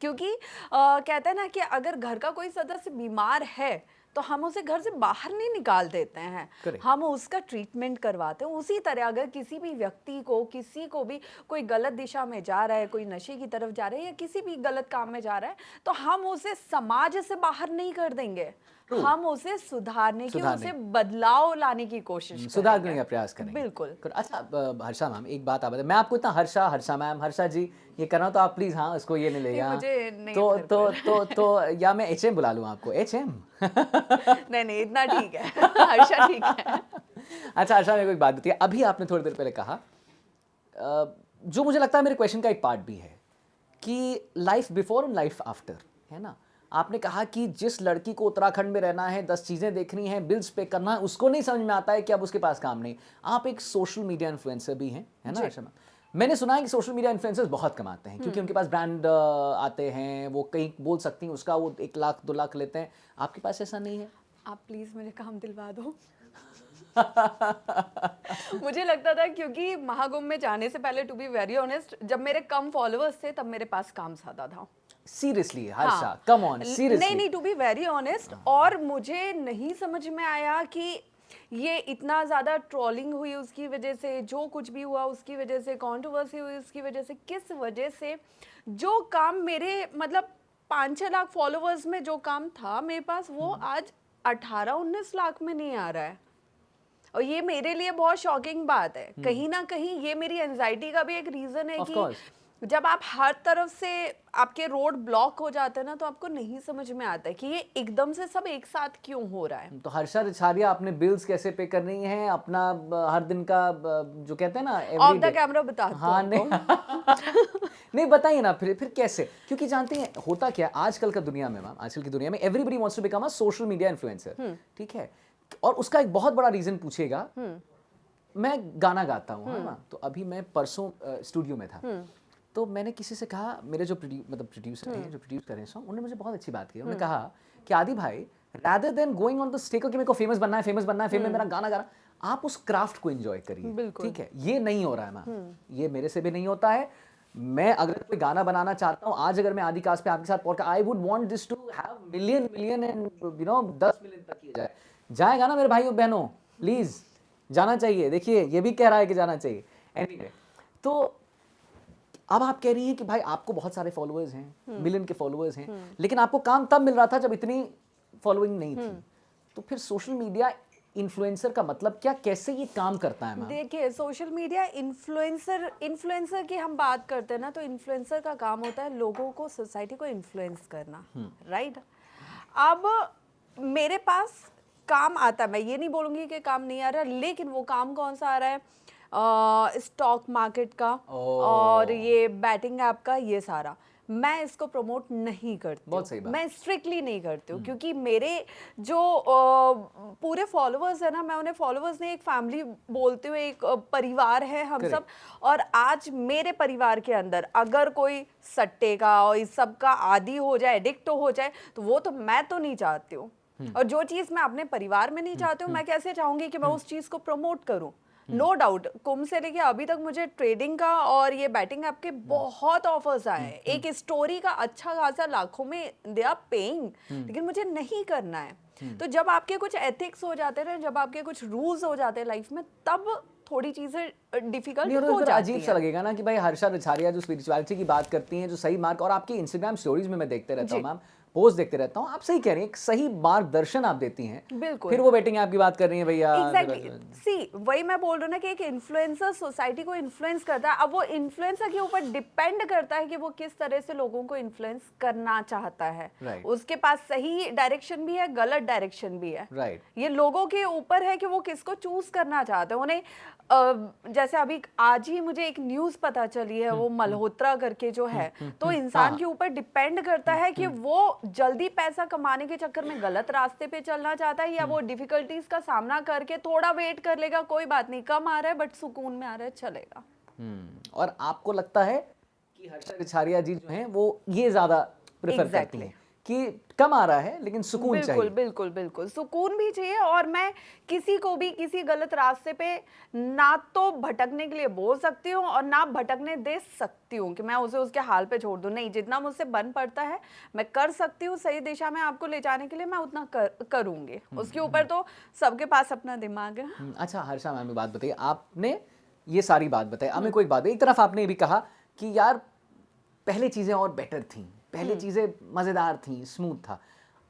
S1: क्योंकि कहते हैं ना कि अगर घर का कोई सदस्य बीमार है तो हम उसे घर से बाहर नहीं निकाल देते हैं, हम उसका ट्रीटमेंट करवाते हैं। उसी तरह अगर किसी भी व्यक्ति को, किसी को भी कोई गलत दिशा में जा रहा है, कोई नशे की तरफ जा रहा है या किसी भी गलत काम में जा रहा है, तो हम उसे समाज से बाहर नहीं कर देंगे, हम उसे सुधारने की, उसे बदलाव लाने की कोशिश
S2: सुधारने का प्रयास करेंगे।
S1: बिल्कुल।
S2: अच्छा हर्षा मैम, एक बात आप बताएं, मैं आपको इतना हर्षा मैम, हर्षा जी ये कर रहा हूँ तो आप प्लीज हाँ उसको ये नहीं लेगा,
S1: मुझे नहीं
S2: तो या मैं HM बुला लूँ आपको, HM?
S1: नहीं इतना ठीक है। हर्षा ठीक है।
S2: अच्छा हर्षा, मेरे को एक बात बताइए, अभी आपने थोड़ी देर पहले कहा जो मुझे लगता है मेरे क्वेश्चन का एक पार्ट भी है कि लाइफ बिफोर और लाइफ आफ्टर, है ना? आपने कहा कि जिस लड़की को उत्तराखंड में रहना है, 10 चीज़ें देखनी है, बिल्स पे करना है, उसको नहीं समझ में आता है कि अब उसके पास काम नहीं। आप एक सोशल मीडिया इन्फ्लुएंसर भी हैं, है ना हर्षा मैम? मैंने सुना है कि सोशल मीडिया इन्फ्लुएंसर्स बहुत कमाते हैं क्योंकि उनके पास ब्रांड आते हैं, वो कहीं बोल सकती हैं उसका वो 1 लाख 2 लाख लेते हैं। आपके पास ऐसा नहीं है?
S1: आप प्लीज मुझे काम दिलवा दो। मुझे लगता था क्योंकि महाकुंभ में जाने से पहले, टू बी वेरी ऑनेस्ट, जब मेरे कम फॉलोअर्स थे तब मेरे पास काम ज्यादा था।
S2: Seriously Harsha, come on, seriously.
S1: नहीं टू बी वेरी ऑनेस्ट, और मुझे नहीं समझ में आया कि ये इतना ज़्यादा ट्रोलिंग हुई उसकी वजह से, जो कुछ भी हुआ उसकी वजह से, कंट्रोवर्सी हुई उसकी वजह से, किस वजह से जो काम मेरे मतलब 5-6 लाख फॉलोअर्स में जो काम था मेरे पास, वो आज 18-19 लाख में नहीं आ रहा है। और ये मेरे लिए बहुत शॉकिंग बात है। कहीं ना कहीं ये मेरी एंजाइटी का भी एक रीज़न है कि जब आप हर तरफ से आपके रोड ब्लॉक हो जाते हैं ना, तो आपको नहीं समझ में आता है कि ये एकदम से सब एक साथ क्यों हो रहा है।
S2: तो हर्षा रिछारिया, आपने बिल्स कैसे पे करनी है, अपना हर दिन का जो कहते हैं ना
S1: ऑफ द कैमरा बता दो।
S2: हाँ नहीं नहीं बताइए ना फिर कैसे, क्योंकि जानते हैं होता क्या आजकल का दुनिया में मैम, आजकल की दुनिया में everybody wants to become a social media influencer, ठीक है? और उसका एक बहुत बड़ा रीजन पूछेगा, मैं गाना गाता हूँ, है ना? तो अभी मैं परसों स्टूडियो में था, तो मैंने किसी से कहा, मेरे जो प्रोड्यूसर हैं, जो प्रोड्यूस कर रहे हैं सॉन्ग, उन्होंने मुझे बहुत अच्छी बात की। उन्होंने कहा कि आदि भाई, rather than going on the stage कि मेरे को फेमस बनना है, फेम में मेरा गाना गाना, आप उस क्राफ्ट को एंजॉय करिए, ठीक है? ये नहीं हो रहा है मैम, ये मेरे से भी नहीं होता है। मैं अगर कोई गाना बनाना चाहता हूँ, आज अगर मैं आदि कास्ट पे आपके साथ podcast, I would want this to have million and 10 million तक किया जाएगा ना मेरे भाइयों बहनों, प्लीज जाना चाहिए। देखिए ये भी कह रहा है कि जाना चाहिए। एनीवे, तो अब आप कह रही हैं कि भाई आपको बहुत सारे फॉलोअर्स हैं, मिलियन के फॉलोअर्स हैं, लेकिन आपको काम तब मिल रहा था जब इतनी फॉलोइंग नहीं थी। तो फिर सोशल मीडिया इन्फ्लुएंसर का मतलब क्या, कैसे ये काम करता है मैम?
S1: देखिए, सोशल मीडिया इन्फ्लुएंसर की हम बात करते हैं ना, तो इन्फ्लुएंसर का काम होता है लोगों को, सोसाइटी को इन्फ्लुएंस करना, राइट? अब मेरे पास काम आता है, मैं ये नहीं बोलूँगी कि काम नहीं आ रहा, लेकिन वो काम कौन सा आ रहा है? स्टॉक मार्केट का और ये बैटिंग ऐप का, ये सारा मैं इसको प्रमोट नहीं करती।
S2: बहुत सही बात।
S1: मैं स्ट्रिक्टली नहीं करती हूँ, क्योंकि मेरे जो पूरे फॉलोअर्स है ना, मैं उन्हें फॉलोअर्स नहीं, एक फैमिली बोलते हुए एक परिवार है हम सब। और आज मेरे परिवार के अंदर अगर कोई सट्टे का और इस सब का आदी हो जाए, एडिक्ट हो जाए, तो वो तो मैं तो नहीं चाहती हूँ। और जो चीज़ मैं अपने परिवार में नहीं चाहती हूँ, मैं कैसे चाहूँगी कि मैं उस चीज़ को प्रमोट करूँ? नो डाउट, कुंभ से लेके अभी तक मुझे ट्रेडिंग का और ये बैटिंग ऐप के बहुत ऑफर्स आए हैं। एक स्टोरी का अच्छा खासा लाखों में दे आर पेइंग, लेकिन मुझे नहीं करना है। तो जब आपके कुछ एथिक्स हो जाते हैं, जब आपके कुछ रूल्स हो जाते हैं लाइफ में, तब थोड़ी चीजें डिफिकल्ट हो जाती हैं।
S2: अजीब सा लगेगा ना कि भाई हर्षा रिछारिया जो स्पिरिचुअलिटी की बात करती हैं, जो सही मार्ग, और आपकी इंस्टाग्राम स्टोरीज में मैं देखते रहता हूँ मैम, पोस्ट देखते रहता हूँ, आप सही कह रही हैं, एक सही मार्गदर्शन आप देती हैं।
S1: बिल्कुल।
S2: फिर वो बेटिंग ऐप की बात कर रही हैं भैया।
S1: एग्जैक्टली, सी वही मैं बोल रही हूँ ना कि एक इन्फ्लुएंसर सोसाइटी को इन्फ्लुएंस करता है। अब वो इन्फ्लुएंसर के ऊपर डिपेंड करता है कि वो किस तरह से लोगों को इन्फ्लुएंस करना चाहता है। उसके पास सही डायरेक्शन भी है, गलत डायरेक्शन भी है। ये लोगों के ऊपर है कि वो किसको चूज करना चाहते हैं। उन्हें जैसे अभी आज ही मुझे एक न्यूज़ पता चली है, वो मल्होत्रा करके जो है, तो इंसान के ऊपर डिपेंड करता है कि वो जल्दी पैसा कमाने के चक्कर में गलत रास्ते पे चलना चाहता है, या वो डिफिकल्टीज का सामना करके थोड़ा वेट कर लेगा, कोई बात नहीं, कम आ रहा है बट सुकून में आ रहा है, चलेगा।
S2: और आपको लगता है कि हर्षा रिछारिया जी जो हैं वो ये ज्यादा प्रेफर करती हैं कि कम आ रहा है लेकिन सुकून चाहिए?
S1: बिल्कुल बिल्कुल, सुकून भी चाहिए। और मैं किसी को भी किसी गलत रास्ते पे ना तो भटकने के लिए बोल सकती हूँ और ना भटकने दे सकती हूँ कि मैं उसे उसके हाल पे छोड़ दूँ। नहीं, जितना मुझसे बन पड़ता है मैं कर सकती हूँ सही दिशा में आपको ले जाने के लिए, मैं उतना करूँगी। उसके ऊपर तो सबके पास अपना दिमाग है।
S2: अच्छा हर्षा मैम, एक बात बताइए, आपने ये सारी बात बताई, अब मैं कोई बात, एक तरफ आपने ये भी कहा कि यार पहले चीज़ें और बेटर थी, पहले चीज़ें मज़ेदार थी, स्मूथ था।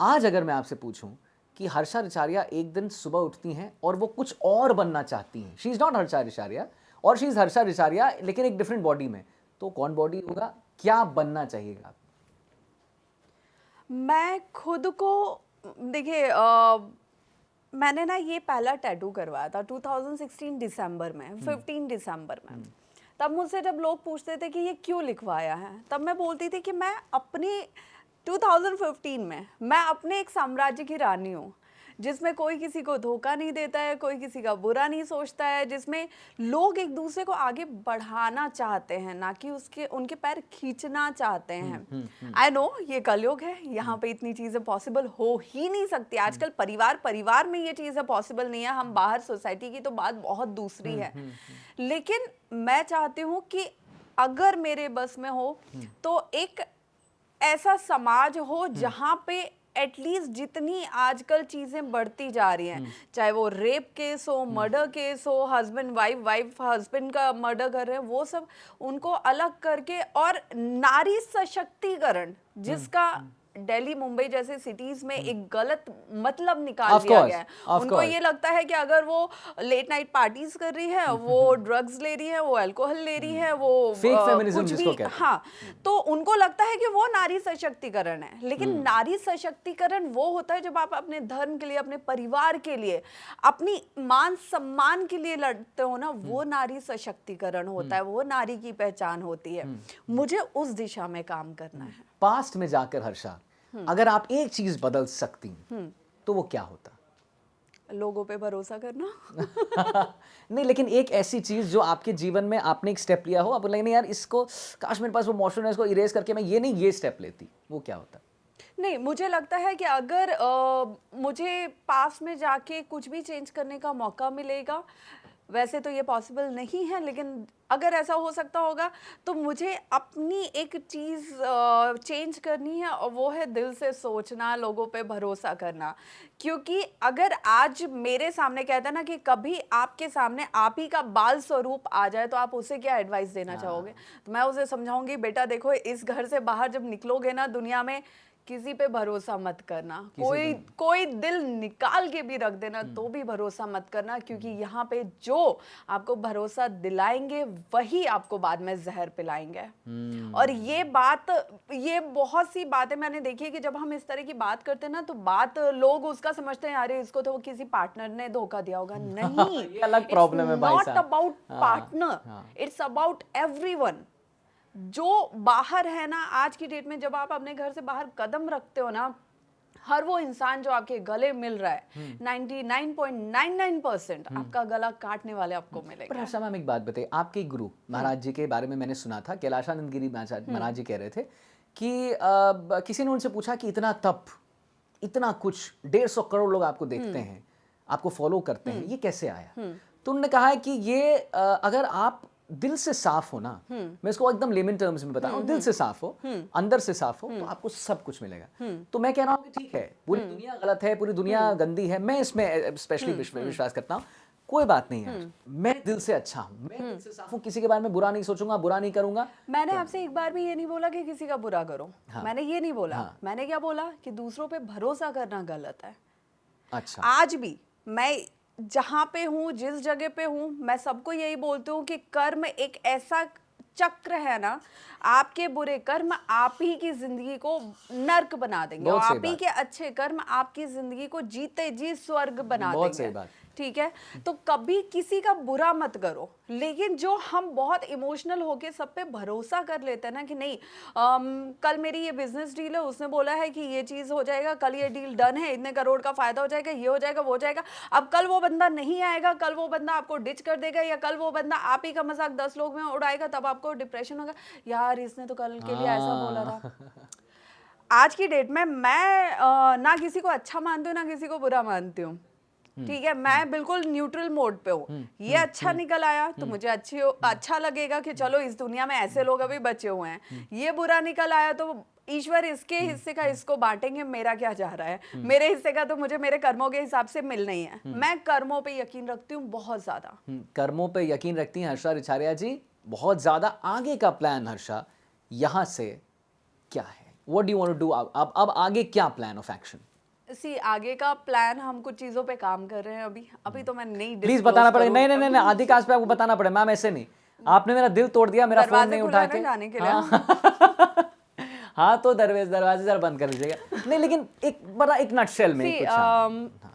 S2: आज अगर मैं आपसे पूछूं कि हर्षा रिचारिया एक दिन सुबह उठती हैं और वो कुछ और बनना चाहती हैं, शी इज़ नॉट हर्षा रिचारिया और शी इज़ हर्षा रिचारिया लेकिन एक डिफरेंट बॉडी में, तो कौन बॉडी होगा, क्या बनना चाहिएगा?
S1: मैं खुद को देखिए मैंने ना ये पहला टैटू करवाया था 2016 दिसंबर में, 15 दिसंबर में। तब मुझसे जब लोग पूछते थे कि ये क्यों लिखवाया है, तब मैं बोलती थी कि मैं अपनी 2015 में मैं अपने एक साम्राज्य की रानी हूँ, जिसमें कोई किसी को धोखा नहीं देता है, कोई किसी का बुरा नहीं सोचता है, जिसमें लोग एक दूसरे को आगे बढ़ाना चाहते हैं, ना कि उनके पैर खींचना चाहते हैं। आई नो ये कलयुग है, यहाँ पे इतनी चीज़ें पॉसिबल हो ही नहीं सकती। आजकल परिवार में ये चीज़ें पॉसिबल नहीं है, हम बाहर सोसाइटी की तो बात बहुत दूसरी है। लेकिन मैं चाहती हूँ कि अगर मेरे बस में हो तो एक ऐसा समाज हो जहाँ पे एटलीस्ट जितनी आजकल चीज़ें बढ़ती जा रही हैं, चाहे वो रेप केस हो, मर्डर केस हो, हस्बैंड वाइफ हस्बैंड का मर्डर कर रहे हैं, वो सब उनको अलग करके, और नारी सशक्तिकरण जिसका दिल्ली मुंबई जैसे सिटीज में एक गलत मतलब निकाल दिया गया है। उनको ये लगता है कि अगर वो लेट नाइट पार्टीज कर रही है, वो ड्रग्स ले रही है, वो अल्कोहल ले रही है, वो
S2: फेक फेमिनिज्म
S1: कुछ
S2: जिसको
S1: भी,
S2: कहते हैं।
S1: हाँ, तो उनको लगता है कि वो नारी सशक्तिकरण है। लेकिन नारी सशक्तिकरण वो होता है जब आप अपने धर्म के लिए, अपने परिवार के लिए, अपनी मान सम्मान के लिए लड़ते हो ना, वो नारी सशक्तिकरण होता है, वो नारी की पहचान होती है। मुझे उस दिशा में काम करना है।
S2: पास्ट में जाकर हर्षा, अगर आप एक चीज बदल सकती तो वो क्या होता?
S1: लोगों पे भरोसा करना।
S2: नहीं, लेकिन एक ऐसी चीज जो आपके जीवन में आपने एक स्टेप लिया हो, आपको लगे नहीं यार इसको, काश मेरे पास वो मोशन है, इसको इरेज करके मैं ये स्टेप लेती, वो क्या होता?
S1: नहीं, मुझे लगता है कि अगर मुझे पास में जाके कुछ भी चेंज करने का मौका मिलेगा, वैसे तो ये पॉसिबल नहीं है, लेकिन अगर ऐसा हो सकता होगा तो मुझे अपनी एक चीज़ चेंज करनी है, और वो है दिल से सोचना, लोगों पे भरोसा करना। क्योंकि अगर आज मेरे सामने कहता है ना कि कभी आपके सामने आप ही का बाल स्वरूप आ जाए तो आप उसे क्या एडवाइस देना चाहोगे? तो मैं उसे समझाऊंगी, बेटा देखो, इस घर से बाहर जब निकलोगे ना दुनिया में, किसी पे भरोसा मत करना, कोई दिल निकाल के भी रख देना तो भी भरोसा मत करना, क्योंकि यहाँ पे जो आपको भरोसा दिलाएंगे वही आपको बाद में जहर पिलाएंगे। और ये बहुत सी बातें मैंने देखी है कि जब हम इस तरह की बात करते हैं ना, तो बात लोग उसका समझते हैं, अरे इसको तो किसी पार्टनर ने धोखा दिया होगा। नहीं,
S2: ये अलग प्रॉब्लम है भाई साहब।
S1: Not about partner, it's about everyone. जो बाहर है ना, आज की डेट में जब आप अपने घर से बाहर कदम रखते हो ना, हर वो इंसान जो आपके गले मिल रहा है, 99.99% आपका गला काटने वाले आपको मिलेगा।
S2: पर हर्षा मैम एक बात बताइए, आपके गुरु महाराज जी के बारे में मैंने सुना था, कैलाशानंद गिरी महाराज जी कह रहे थे कि किसी ने उनसे पूछा कि इतना तप, इतना कुछ, 150 करोड़ लोग आपको देखते हैं, आपको फॉलो करते हैं, ये कैसे आया? तो उन्होंने कहा है कि ये अगर आप दिल से साफ हो ना, मैं इसको एकदम लेमन टर्म्स में बता रहा हूँ, दिल से साफ हो, अंदर से साफ हो, तो आपको सब कुछ मिलेगा। तो मैं कह रहा हूँ कि ठीक है, पूरी दुनिया गलत है, पूरी दुनिया गंदी है, मैं इसमें स्पेशली विश्वास करता हूँ, कोई बात नहीं है, मैं दिल से अच्छा हूँ, मैं दिल से साफ हूँ, किसी के बारे में बुरा नहीं सोचूंगा, बुरा नहीं करूंगा।
S1: मैंने आपसे एक बार भी ये नहीं बोला कि किसी का बुरा करो, मैंने ये नहीं बोला। मैंने क्या बोला कि दूसरों पे भरोसा करना गलत है।
S2: अच्छा,
S1: आज भी मैं जहाँ पे हूँ, जिस जगह पे हूँ, मैं सबको यही बोलती हूँ कि कर्म एक ऐसा चक्र है ना, आपके बुरे कर्म आप ही की जिंदगी को नर्क बना देंगे, और आप ही के अच्छे कर्म आपकी जिंदगी को जीते जी स्वर्ग बना देंगे। ठीक है, तो कभी किसी का बुरा मत करो। लेकिन जो हम बहुत इमोशनल होके सब पे भरोसा कर लेते हैं ना कि नहीं, कल मेरी ये बिजनेस डील है, उसने बोला है कि ये चीज़ हो जाएगा, कल ये डील डन है, इतने करोड़ का फायदा हो जाएगा, ये हो जाएगा, वो हो जाएगा। अब कल वो बंदा नहीं आएगा, कल वो बंदा आपको डिच कर देगा, या कल वो बंदा आप ही का मजाक 10 लोग में उड़ाएगा, तब आपको डिप्रेशन होगा, यार इसने तो कल के लिए ऐसा बोला था। आज की डेट में मैं ना किसी को अच्छा मानती हूँ, ना किसी को बुरा मानती हूँ। ठीक है, मैं बिल्कुल न्यूट्रल मोड पे हूँ। ये अच्छा निकल आया तो मुझे अच्छा लगेगा कि चलो इस दुनिया में ऐसे लोग अभी बचे हुए हैं। ये बुरा निकल आया तो ईश्वर इसके हिस्से का इसको बांटेंगे, मेरा क्या जा रहा है, मेरे हिस्से का तो मुझे मेरे कर्मों के हिसाब से मिलना ही है। मैं कर्मों पे यकीन रखती हूँ बहुत ज्यादा।
S2: कर्मों पे यकीन रखती हैं हर्षा रिचारिया जी, बहुत ज्यादा। आगे का प्लान हर्षा यहाँ से क्या है? What do you want to do? अब आगे क्या प्लान ऑफ एक्शन?
S1: सी आगे का प्लान हम कुछ चीजों पे काम कर रहे हैं अभी तो मैं नहीं
S2: प्लीज
S1: disclose
S2: बताना पड़ेगा।
S1: करूँ।
S2: नहीं, आदि कास्ट पे आपको बताना पड़ेगा मैम, ऐसे नहीं। आपने मेरा दिल तोड़ दिया, मेरा फोन
S1: दरवाजे
S2: नहीं
S1: खुला
S2: उठा
S1: ना
S2: के।
S1: जाने के लिए।
S2: हाँ। हाँ तो दरवाजे जरा बंद कर लीजिएगा। नहीं लेकिन एक नटशेल में
S1: See,
S2: कुछ। हाँ।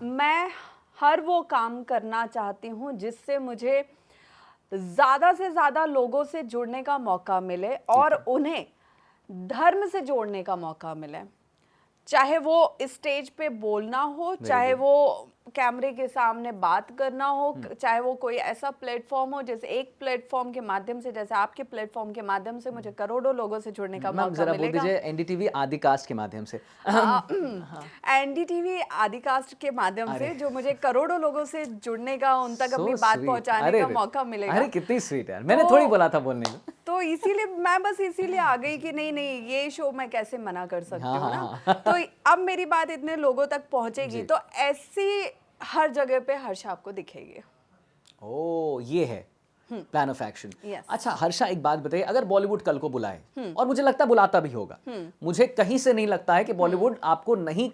S1: मैं हर वो काम करना चाहती हूँ जिससे मुझे ज़्यादा से ज़्यादा लोगों से जुड़ने का मौका मिले और उन्हें धर्म से जोड़ने का मौका मिले। चाहे वो स्टेज पे बोलना हो, चाहे वो कैमरे के सामने बात करना हो, चाहे वो कोई ऐसा प्लेटफॉर्म हो, जैसे एक प्लेटफॉर्म के माध्यम से, जैसे आपके प्लेटफॉर्म के माध्यम से मुझे करोड़ों लोगों से जुड़ने का
S2: मैम
S1: मौका
S2: जरा बोल
S1: मिलेगा।
S2: दीजिए एनडीटीवी आदि कास्ट के माध्यम से।
S1: एनडीटीवी आदिकास्ट के माध्यम से जो मुझे करोड़ों लोगों से जुड़ने का, उन तक
S2: So
S1: अपनी बात
S2: sweet.
S1: पहुंचाने
S2: अरे
S1: का
S2: रे।
S1: मौका मिलेगा।
S2: अरे कितनी स्वीट यार, मैंने थोड़ी बोला था बोलने को।
S1: तो इसीलिए मैं बस इसीलिए आ गई कि नहीं ये शो मैं कैसे मना कर सकती हूँ
S2: हाँ,
S1: ना। तो अब मेरी बात इतने लोगों तक पहुंचेगी तो ऐसी हर जगह पे हर्षा आपको दिखेगी।
S2: ओ ये है प्लान ऑफ एक्शन।
S1: Yes.
S2: अच्छा हर्षा एक बात बताइए, अगर बॉलीवुड कल को बुलाए, और मुझे लगता है बुलाता भी होगा, मुझे कहीं से नहीं लगता है कि बॉलीवुड आपको नहीं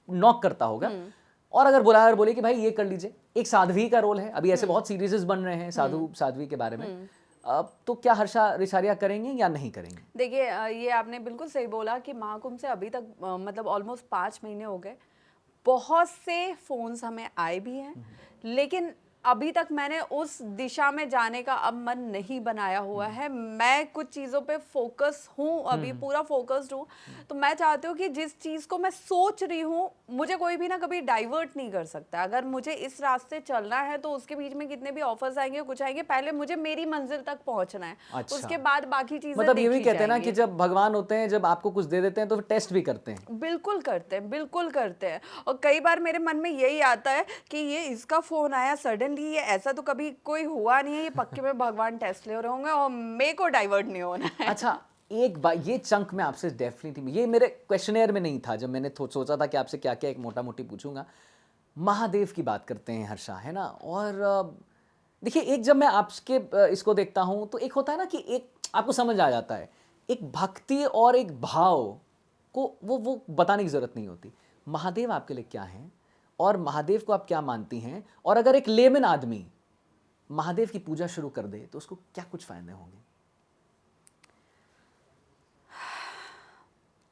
S2: नॉक करता होगा, और अगर बुलाया और बोले कि भाई ये कर लीजिए, एक साध्वी का रोल है, अभी ऐसे बहुत सीरीजेस बन रहे हैं साध्वी के बारे में, तो क्या हर्षा रिशारिया करेंगे या नहीं करेंगे?
S1: देखिए ये आपने बिल्कुल सही बोला कि महाकुंभ से अभी तक मतलब ऑलमोस्ट 5 महीने हो गए। बहुत से फोन्स हमें आए भी हैं, लेकिन अभी तक मैंने उस दिशा में जाने का अब मन नहीं बनाया हुआ है। मैं कुछ चीज़ों पे फोकस हूँ, अभी पूरा फोकस्ड हूँ। तो मैं चाहती हूँ कि जिस चीज़ को मैं सोच रही हूँ, मुझे कोई भी ना कभी डाइवर्ट नहीं कर सकता। अगर मुझे इस रास्ते चलना है तो उसके बीच में कितने भी ऑफर्स आएंगे, कुछ आएंगे, पहले मुझे मेरी मंजिल तक पहुँचना है।
S2: अच्छा।
S1: उसके बाद बाकी चीज़ें
S2: मतलब ये भी
S1: देखी
S2: कहते हैं ना कि
S1: जाएंगी।
S2: जब भगवान होते हैं, जब आपको कुछ दे देते हैं तो फिर टेस्ट भी करते हैं।
S1: बिल्कुल करते हैं, बिल्कुल करते हैं। और कई बार मेरे मन में यही आता है कि ये इसका फोन आया सडनली, ये ऐसा तो कभी कोई हुआ नहीं है, ये पक्के में भगवान टेस्ट ले रहे होंगे और मेरे को डाइवर्ट नहीं होना है।
S2: अच्छा एक बार ये चंक में आपसे डेफिनेटली, ये मेरे क्वेश्चनेयर में नहीं था, जब मैंने सोचा था कि आपसे क्या क्या एक मोटा मोटी पूछूंगा। महादेव की बात करते हैं हर्षा, है ना, और देखिए एक जब मैं आपके इसको देखता हूं तो एक होता है ना कि एक आपको समझ आ जाता है, एक भक्ति और एक भाव को वो बताने की जरूरत नहीं होती। महादेव आपके लिए क्या है और महादेव को आप क्या मानती हैं, और अगर एक लेमन आदमी महादेव की पूजा शुरू कर दे तो उसको क्या कुछ फायदे होंगे?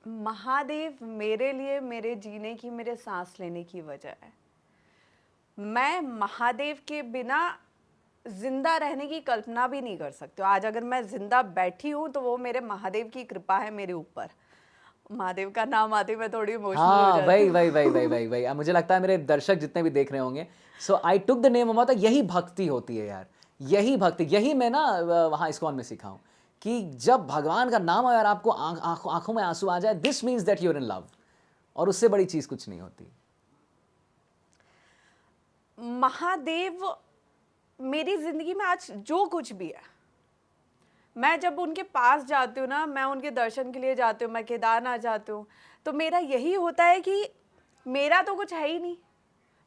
S1: महादेव मेरे लिए मेरे जीने की, मेरे सांस लेने की वजह है। मैं महादेव के बिना जिंदा रहने की कल्पना भी नहीं कर सकती हूँ। आज अगर मैं जिंदा बैठी हूँ तो वो मेरे महादेव की कृपा है मेरे ऊपर। महादेव का नाम आते ही मैं थोड़ी इमोशनल हो
S2: हाँ
S1: जाती हूँ।
S2: वही अब मुझे लगता है मेरे दर्शक जितने भी देख रहे होंगे, सो आई टुक द नेम ऑफ, यही भक्ति होती है यार, यही भक्ति, यही मैं ना वहाँ इस्कॉन में सीखा हूँ कि जब भगवान का नाम आए और आपको आंखों में आंसू आ जाए, this means that you are in love, और उससे बड़ी चीज कुछ नहीं होती।
S1: महादेव मेरी जिंदगी में आज जो कुछ भी है, मैं जब उनके पास जाती हूँ ना, मैं उनके दर्शन के लिए जाती हूँ, मैं केदारनाथ जाती हूँ, तो मेरा यही होता है कि मेरा तो कुछ है ही नहीं।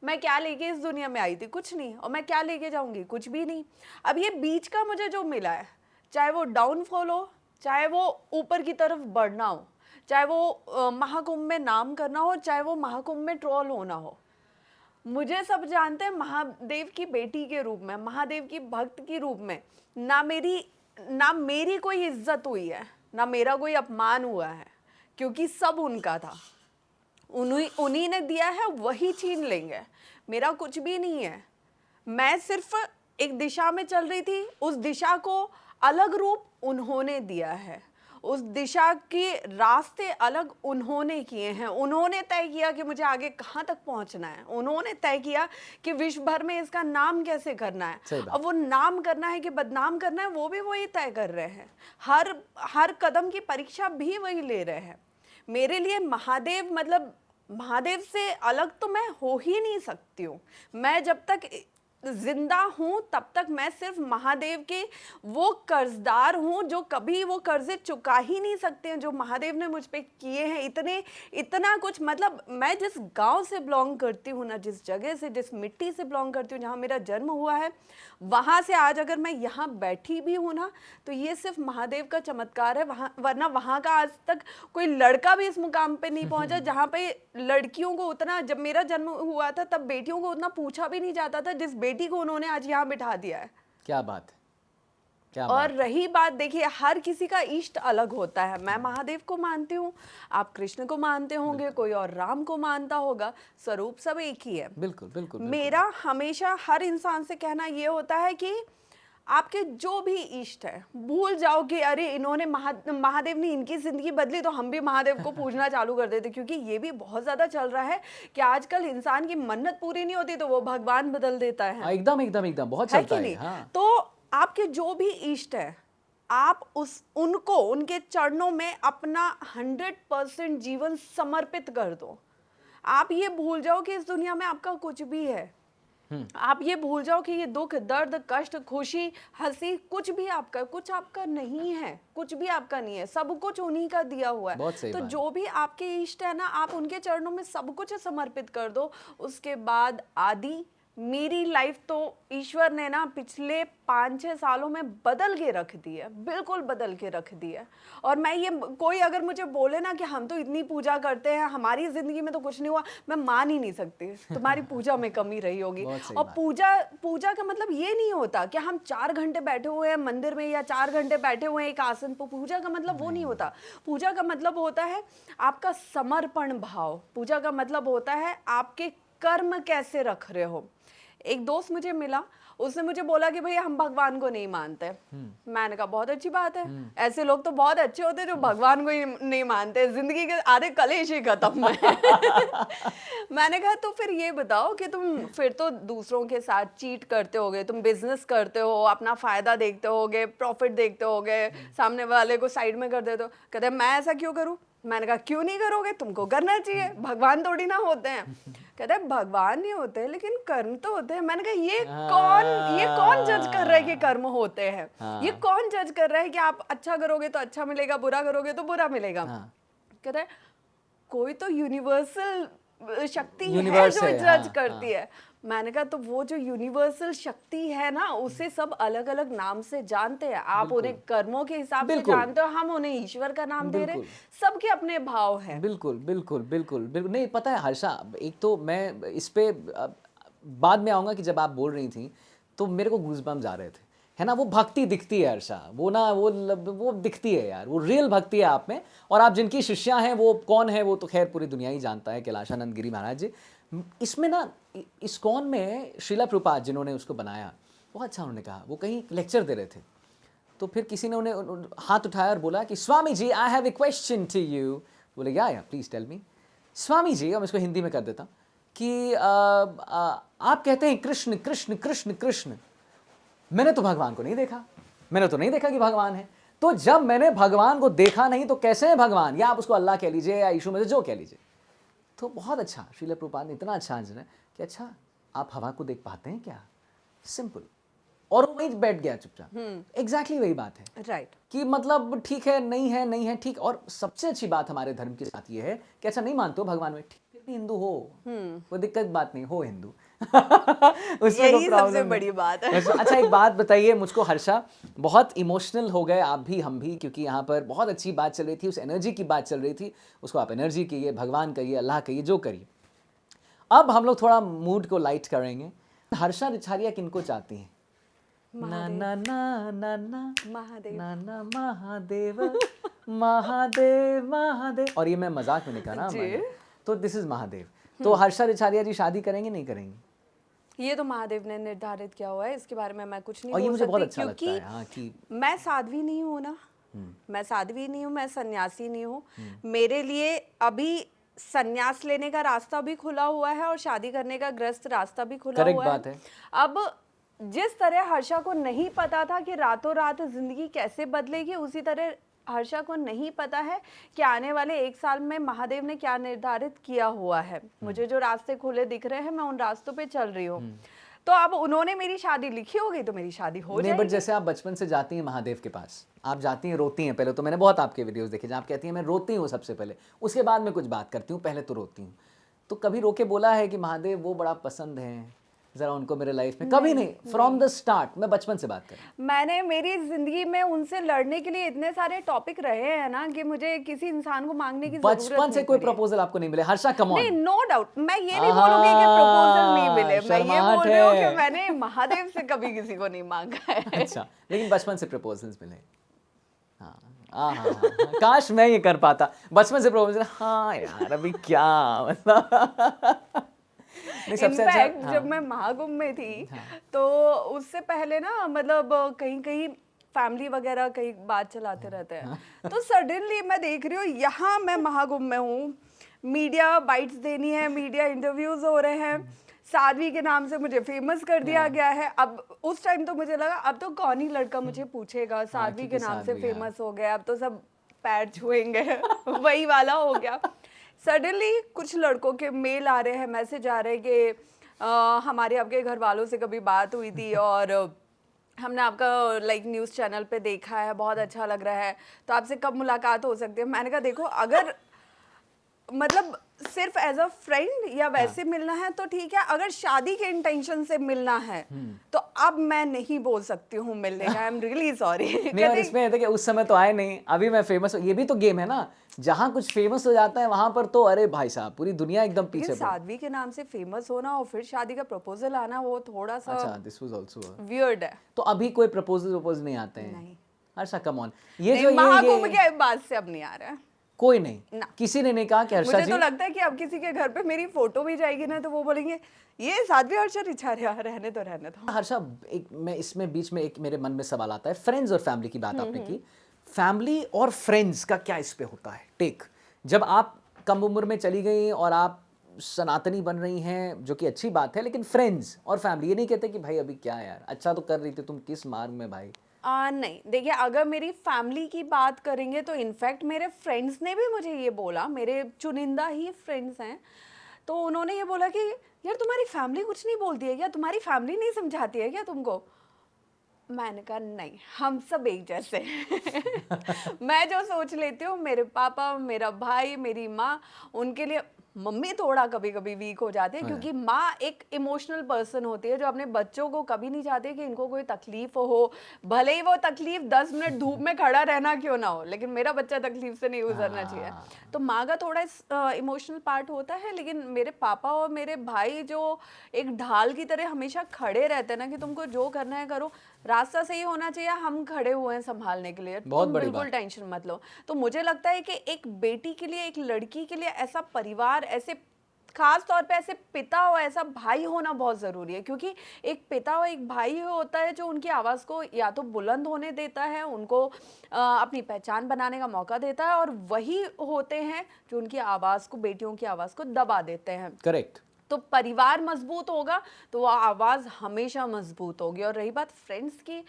S1: मैं क्या लेके इस दुनिया में आई थी? कुछ नहीं। और मैं क्या लेके जाऊंगी? कुछ भी नहीं। अब ये बीच का मुझे जो मिला है, चाहे वो डाउनफॉल हो, चाहे वो ऊपर की तरफ बढ़ना हो, चाहे वो महाकुंभ में नाम करना हो, चाहे वो महाकुंभ में ट्रोल होना हो, मुझे सब जानते हैं महादेव की बेटी के रूप में, महादेव की भक्त के रूप में। ना मेरी कोई इज्जत हुई है, ना मेरा कोई अपमान हुआ है, क्योंकि सब उनका था। उन्हीं ने दिया है, वही छीन लेंगे। मेरा कुछ भी नहीं है। मैं सिर्फ एक दिशा में चल रही थी, उस दिशा को अलग रूप उन्होंने दिया है, उस दिशा के रास्ते अलग उन्होंने किए हैं। उन्होंने तय किया कि मुझे आगे कहाँ तक पहुँचना है, उन्होंने तय किया कि विश्व भर में इसका नाम कैसे करना है। अब वो नाम करना है कि बदनाम करना है, वो भी वही तय कर रहे हैं। हर कदम की परीक्षा भी वही ले रहे हैं। मेरे लिए महादेव मतलब महादेव से अलग तो मैं हो ही नहीं सकती हूँ। मैं जब तक जिंदा हूँ तब तक मैं सिर्फ महादेव के वो कर्जदार हूँ जो कभी वो कर्जे चुका ही नहीं सकते हैं जो महादेव ने मुझ पे किए हैं। इतना कुछ, मतलब मैं जिस गांव से बिलोंग करती हूँ ना, जिस जगह से, जिस मिट्टी से बिलोंग करती हूँ, जहाँ मेरा जन्म हुआ है, वहाँ से आज अगर मैं यहाँ बैठी भी हूँ ना, तो ये सिर्फ महादेव का चमत्कार है। वरना वहाँ का आज तक कोई लड़का भी इस मुकाम पे नहीं पहुँचा जहाँ पे लड़कियों को उतना, जब मेरा जन्म हुआ था तब बेटियों को उतना पूछा भी नहीं जाता था जिस बेटी को उन्होंने आज यहाँ बिठा दिया है।
S2: क्या बात है, क्या
S1: और
S2: बात।
S1: रही बात, देखिए हर किसी का इष्ट अलग होता है। मैं महादेव को मानती हूँ, आप कृष्ण को मानते होंगे, कोई और राम को मानता होगा, स्वरूप सब एक ही है।
S2: बिल्कुल बिल्कुल।
S1: मेरा हमेशा हर इंसान से कहना ये होता है कि आपके जो भी इष्ट है भूल जाओ कि अरे इन्होंने महादेव ने इनकी जिंदगी बदली तो हम भी महादेव को पूजना चालू कर देते। क्योंकि ये भी बहुत ज्यादा चल रहा है कि आजकल इंसान की मन्नत पूरी नहीं होती तो वो भगवान बदल देता है।
S2: एकदम एकदम एकदम, बहुत
S1: है
S2: चलता
S1: कि
S2: है।
S1: नहीं?
S2: हाँ।
S1: तो आपके जो भी इष्ट है, आप उनको उनके चरणों में अपना 100% जीवन समर्पित कर दो। आप ये भूल जाओ कि इस दुनिया में आपका कुछ भी है। आप ये भूल जाओ कि ये दुख, दर्द, कष्ट, खुशी, हंसी, कुछ भी आपका नहीं है, कुछ भी आपका नहीं है, सब कुछ उन्हीं का दिया हुआ है। तो जो भी आपके इष्ट है ना, आप उनके चरणों में सब कुछ समर्पित कर दो। उसके बाद आदि मेरी लाइफ तो ईश्वर ने ना पिछले 5-6 सालों में बदल के रख दी है, बिल्कुल बदल के रख दी है। और मैं ये, कोई अगर मुझे बोले ना कि हम तो इतनी पूजा करते हैं, हमारी जिंदगी में तो कुछ नहीं हुआ, मैं मान ही नहीं सकती। तुम्हारी पूजा में कमी रही होगी। और पूजा का मतलब ये नहीं होता कि हम 4 घंटे बैठे हुए हैं मंदिर में या 4 घंटे बैठे हुए हैं एक आसन पर। पूजा का मतलब वो नहीं होता। पूजा का मतलब होता है आपका समर्पण भाव। पूजा का मतलब होता है आपके कर्म कैसे रख रहे हो। एक दोस्त मुझे मिला, उसने मुझे बोला कि भैया हम भगवान को नहीं मानते। मैंने कहा बहुत अच्छी बात है, ऐसे लोग तो बहुत अच्छे होते हैं जो भगवान को ही नहीं मानते, जिंदगी के आधे कलेश ही खत्म है। मैंने कहा तो फिर ये बताओ कि तुम फिर तो दूसरों के साथ चीट करते होगे, तुम बिजनेस करते हो, अपना फायदा देखते होगे, प्रॉफिट देखते होगे, सामने वाले को साइड में कर देते हो। कहते मैं ऐसा क्यों करूं? मैंने कहा क्यों नहीं करोगे, तुमको करना चाहिए, भगवान थोड़ी ना होते हैं। कहते हैं भगवान नहीं होते लेकिन कर्म तो होते हैं। मैंने कहा ये कौन जज कर रहा है कि कर्म होते हैं? ये कौन जज कर रहा है कि आप अच्छा करोगे तो अच्छा मिलेगा, बुरा करोगे तो बुरा मिलेगा? कहते हैं कोई तो यूनिवर्सल शक्ति है जो जज करती है। मैंने कहा तो वो जो यूनिवर्सल शक्ति है ना, उसे सब अलग अलग नाम से जानते हैं। आप उन्हें कर्मों के हिसाब से जानते हो, हम उन्हें ईश्वर का नाम दे रहे हैं। सबके अपने भाव हैं।
S2: बिल्कुल बिल्कुल बिल्कुल बिल्कुल। नहीं पता है हर्षा, एक तो मैं इस पे बाद में आऊंगा कि जब आप बोल रही थी तो मेरे को गूज़बम्स आ रहे थे, है ना। वो भक्ति दिखती है हर्षा, वो ना वो दिखती है यार, वो रियल भक्ति है आप में। और आप जिनकी शिष्या हैं वो कौन है वो तो खैर पूरी दुनिया ही जानता है, कैलाशानंद गिरी महाराज जी। इसमें ना इस्कॉन में श्रीला प्रभुपाद जिन्होंने उसको बनाया, बहुत अच्छा उन्होंने कहा। वो कहीं लेक्चर दे रहे थे तो फिर किसी ने उन्हें हाथ उठाया और बोला कि Swami ji I have a question to you. बोले या please tell me. Swami ji, अब इसको हिंदी में कर देता हूँ कि आप कहते हैं कृष्ण कृष्ण कृष्ण कृष्ण, मैंने तो भगवान को नहीं देखा, मैंने तो नहीं देखा कि भगवान है। तो जब मैंने भगवान को देखा नहीं तो कैसे है भगवान? या आप उसको अल्लाह कह लीजिए या यीशु में से जो कह लीजिए। तो बहुत अच्छा श्रील प्रभुपाद ने इतना अच्छा आंसर है कि अच्छा आप हवा को देख पाते हैं क्या? सिंपल। और वो वहीं बैठ गया चुपचाप। एग्जैक्टली वही बात है,
S1: राइट।
S2: कि मतलब ठीक है, नहीं है, नहीं है, ठीक। और सबसे अच्छी बात हमारे धर्म के साथ ये है कि अच्छा नहीं मानते हो भगवान में, ठीक, फिर भी हिंदू हो, कोई दिक्कत बात नहीं, हो हिंदू।
S1: यही सबसे बड़ी बात है।
S2: अच्छा एक बात बताइए मुझको हर्षा, बहुत इमोशनल हो गए आप भी, हम भी, क्योंकि यहाँ पर बहुत अच्छी बात चल रही थी, उस एनर्जी की बात चल रही थी। उसको आप एनर्जी कहिए, भगवान कहिए, अल्लाह कहिए, जो करिए। अब हम लोग थोड़ा मूड को लाइट करेंगे। हर्षा रिछारिया किनको चाहती हैं? ना ना ना ना ना
S1: महादेव,
S2: ना ना महादेव महादेव महादेव। और ये मैं मजाक में नहीं कहा ना मैंने, तो दिस इज महादेव। तो हर्षा रिछारिया जी शादी करेंगे नहीं करेंगी?
S1: ये तो महादेव ने निर्धारित किया हुआ है, इसके बारे में मैं कुछ नहीं
S2: बोल सकती। और ये मुझे बहुत अच्छा
S1: लगता
S2: है, हाँ, कि
S1: मैं साध्वी नहीं हूँ ना, मैं साध्वी नहीं हूँ, मैं सन्यासी नहीं हूँ। मेरे लिए अभी सन्यास लेने का रास्ता भी खुला हुआ है और शादी करने का ग्रस्त रास्ता भी खुला हुआ है।
S2: बात है।
S1: अब जिस तरह हर्षा को नहीं पता था कि रातों रात जिंदगी कैसे बदलेगी, उसी तरह हर्षा को नहीं पता है कि आने वाले 1 साल में महादेव ने क्या निर्धारित किया हुआ है। मुझे जो रास्ते खुले दिख रहे हैं मैं उन रास्तों पे चल रही हूँ। तो अब उन्होंने मेरी शादी लिखी होगी तो मेरी शादी हो
S2: नहीं, बट
S1: जाएगी।
S2: जैसे आप बचपन से जाती हैं महादेव के पास, आप जाती हैं, रोती हैं पहले तो, मैंने बहुत आपके वीडियोस देखे जहाँ आप कहती हैं मैं रोती हूँ सबसे पहले, उसके बाद मैं कुछ बात करती हूँ, पहले तो रोती हूँ। तो कभी रो के बोला है कि महादेव वो बड़ा पसंद है, जरा उनको मेरे लाइफ में? कभी नहीं, फ्रॉम द स्टार्ट। मैं बचपन से बात कर रहा हूँ।
S1: मैंने मेरी जिंदगी में उनसे लड़ने के लिए इतने सारे टॉपिक रहे हैं ना कि मुझे किसी इंसान को मांगने की जरूरत
S2: बचपन से
S1: नहीं
S2: कोई
S1: पड़ी।
S2: प्रपोजल आपको नहीं मिले? हर्षा कम
S1: नहीं,
S2: ऑन।
S1: नो डाउट, मैं ये नहीं बोलूंगी कि प्रपोजल नहीं मिले, मैं ये
S2: शर्माहट
S1: बोल रही हूँ
S2: है।
S1: कि मैंने महादेव से कभी किसी को नहीं मांगा है।
S2: अच्छा, लेकिन बचपन से प्रपोजल्स मिले? हाँ, काश मैं ये कर पाता बचपन से प्रपोजल। हाँ यार, अभी क्या मतलब। नहीं, सबसे अच्छा।
S1: इनफैक्ट जब मैं महाकुंभ में थी तो उससे पहले ना मतलब कहीं कहीं फैमिली वगैरह कहीं बात चलाते रहते हैं तो सडनली मैं देख रही हूँ यहाँ मैं महाकुंभ में हूँ, मीडिया बाइट्स देनी है, मीडिया इंटरव्यूज हो रहे हैं, साध्वी के नाम से मुझे फेमस कर दिया गया है। अब उस टाइम तो मुझे लगा अब तो कौन ही लड़का मुझे पूछेगा, साध्वी के नाम से फेमस हो गया, अब तो सब पैर छुएंगे वही वाला हो गया। सडनली कुछ लड़कों के मेल आ रहे हैं, मैसेज आ रहे हैं कि हमारे आपके घर वालों से कभी बात हुई थी और हमने आपका लाइक न्यूज़ चैनल पे देखा है, बहुत अच्छा लग रहा है, तो आपसे कब मुलाकात हो सकती है। मैंने कहा देखो, अगर मतलब सिर्फ एज अ फ्रेंड या वैसे मिलना है तो ठीक है, अगर शादी के इंटेंशन से मिलना है तो अब मैं नहीं बोल सकती हूँ मिलने का। I am really sorry.
S2: नहीं, और इसमें है कि उस समय तो आए नहीं, अभी मैं फेमस हूँ, ये भी तो गेम है ना, जहाँ कुछ फेमस हो जाता है वहां पर तो अरे भाई साहब पूरी दुनिया एकदम पीछे।
S1: साध्वी के नाम से फेमस होना और फिर शादी का प्रपोजल आना वो थोड़ा सा
S2: अच्छा, दिस वाज आल्सो
S1: वियर्ड है।
S2: तो अभी कोई प्रपोजल नहीं आते हैं?
S1: नहीं।
S2: हर्षा कम ऑन, ये
S1: नहीं,
S2: जो
S1: महाकुंभ
S2: ये
S1: के बाद से अब नहीं आ रहा है।
S2: कोई नहीं
S1: ना।
S2: किसी ने नहीं कहा कि हर्षा
S1: मुझे
S2: जी?
S1: तो लगता है कि अब किसी के घर पे मेरी फोटो भी जाएगी ना तो वो बोलेंगे ये साध्वी हर्षा रिछारिया, रहने दो।
S2: हर्षा, एक मैं इसमें बीच में एक मेरे मन में सवाल आता है, फ्रेंड्स और फैमिली की बात आपने की, फैमिली और फ्रेंड्स का क्या इस पे होता है टेक? जब आप कम उम्र में चली गई और आप सनातनी बन रही हैं, जो कि अच्छी बात है, लेकिन फ्रेंड्स और फैमिली ये नहीं कहते कि भाई अभी क्या यार, अच्छा तो कर रही थी तुम, किस मार्ग में भाई?
S1: नहीं, देखिए, अगर मेरी फैमिली की बात करेंगे तो इनफैक्ट मेरे फ्रेंड्स ने भी मुझे ये बोला, मेरे चुनिंदा ही फ्रेंड्स हैं, तो उन्होंने ये बोला कि यार तुम्हारी फैमिली कुछ नहीं बोलती है क्या, तुम्हारी फैमिली नहीं समझाती है क्या तुमको? मैंने कहा नहीं, हम सब एक जैसे हैं। मैं जो सोच लेती हूँ, मेरे पापा, मेरा भाई, मेरी माँ, उनके लिए मम्मी थोड़ा कभी कभी वीक हो जाती है क्योंकि माँ एक इमोशनल पर्सन होती है जो अपने बच्चों को कभी नहीं चाहती कि इनको कोई तकलीफ हो, भले ही वो तकलीफ 10 मिनट धूप में खड़ा रहना क्यों ना हो, लेकिन मेरा बच्चा तकलीफ से नहीं गुजरना चाहिए। तो माँ का थोड़ा इमोशनल पार्ट होता है, लेकिन मेरे पापा और मेरे भाई जो एक ढाल की तरह हमेशा खड़े रहते हैं ना कि तुमको जो करना है करो, रास्ता सही होना चाहिए, हम खड़े हुए हैं संभालने के लिए,
S2: बहुत
S1: तुम
S2: बड़ी
S1: बिल्कुल
S2: बात।
S1: टेंशन मत लो। तो मुझे लगता है कि एक बेटी के लिए, एक लड़की के लिए ऐसा परिवार, ऐसे खास तौर पे ऐसे पिता और ऐसा भाई होना बहुत ज़रूरी है, क्योंकि एक पिता और एक भाई होता है जो उनकी आवाज़ को या तो बुलंद होने देता है, उनको अपनी पहचान बनाने का मौका देता है, और वही होते हैं जो उनकी आवाज़ को, बेटियों की आवाज़ को दबा देते हैं।
S2: करेक्ट।
S1: तो परिवार मजबूत होगा तो वो आवाज़ हमेशा मजबूत होगी। और रही बात फ्रेंड्स की,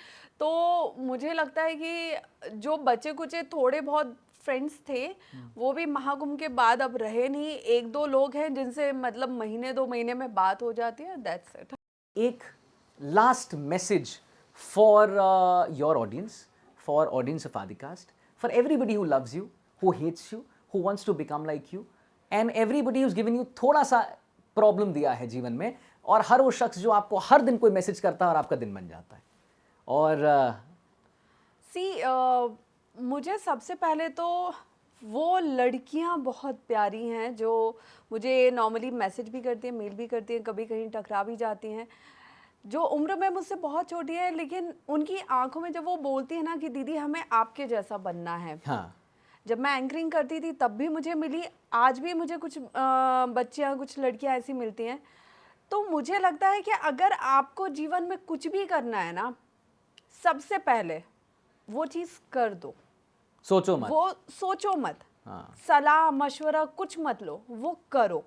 S1: तो मुझे लगता है कि जो बचे कुचे थोड़े बहुत फ्रेंड्स थे वो भी महाकुंभ के बाद अब रहे नहीं। एक दो लोग हैं जिनसे मतलब महीने 2 महीने में बात हो जाती है, दैट्स इट।
S2: एक last message for your audience, for audience of Aadicast, for everybody who loves you, who hates you, who wants to become like you, and everybody who given you थोड़ा सा प्रॉब्लम दिया है जीवन में, और हर वो शख्स जो आपको हर दिन कोई मैसेज करता है और आपका दिन बन जाता है। और
S1: मुझे सबसे पहले तो वो लड़कियां बहुत प्यारी हैं जो मुझे नॉर्मली मैसेज भी करती हैं, मेल भी करती हैं, कभी कहीं टकरा भी जाती हैं, जो उम्र में मुझसे बहुत छोटी है, लेकिन उनकी आंखों में जब वो बोलती है ना कि दीदी हमें आपके जैसा बनना है।
S2: हाँ,
S1: जब मैं एंकरिंग करती थी तब भी मुझे मिली, आज भी मुझे कुछ बच्चियां, कुछ लड़कियां ऐसी मिलती हैं। तो मुझे लगता है कि अगर आपको जीवन में कुछ भी करना है ना, सबसे पहले वो चीज़ कर दो,
S2: सोचो मत।
S1: वो सोचो मत,
S2: हाँ।
S1: सलाह मशवरा कुछ मत लो, वो करो।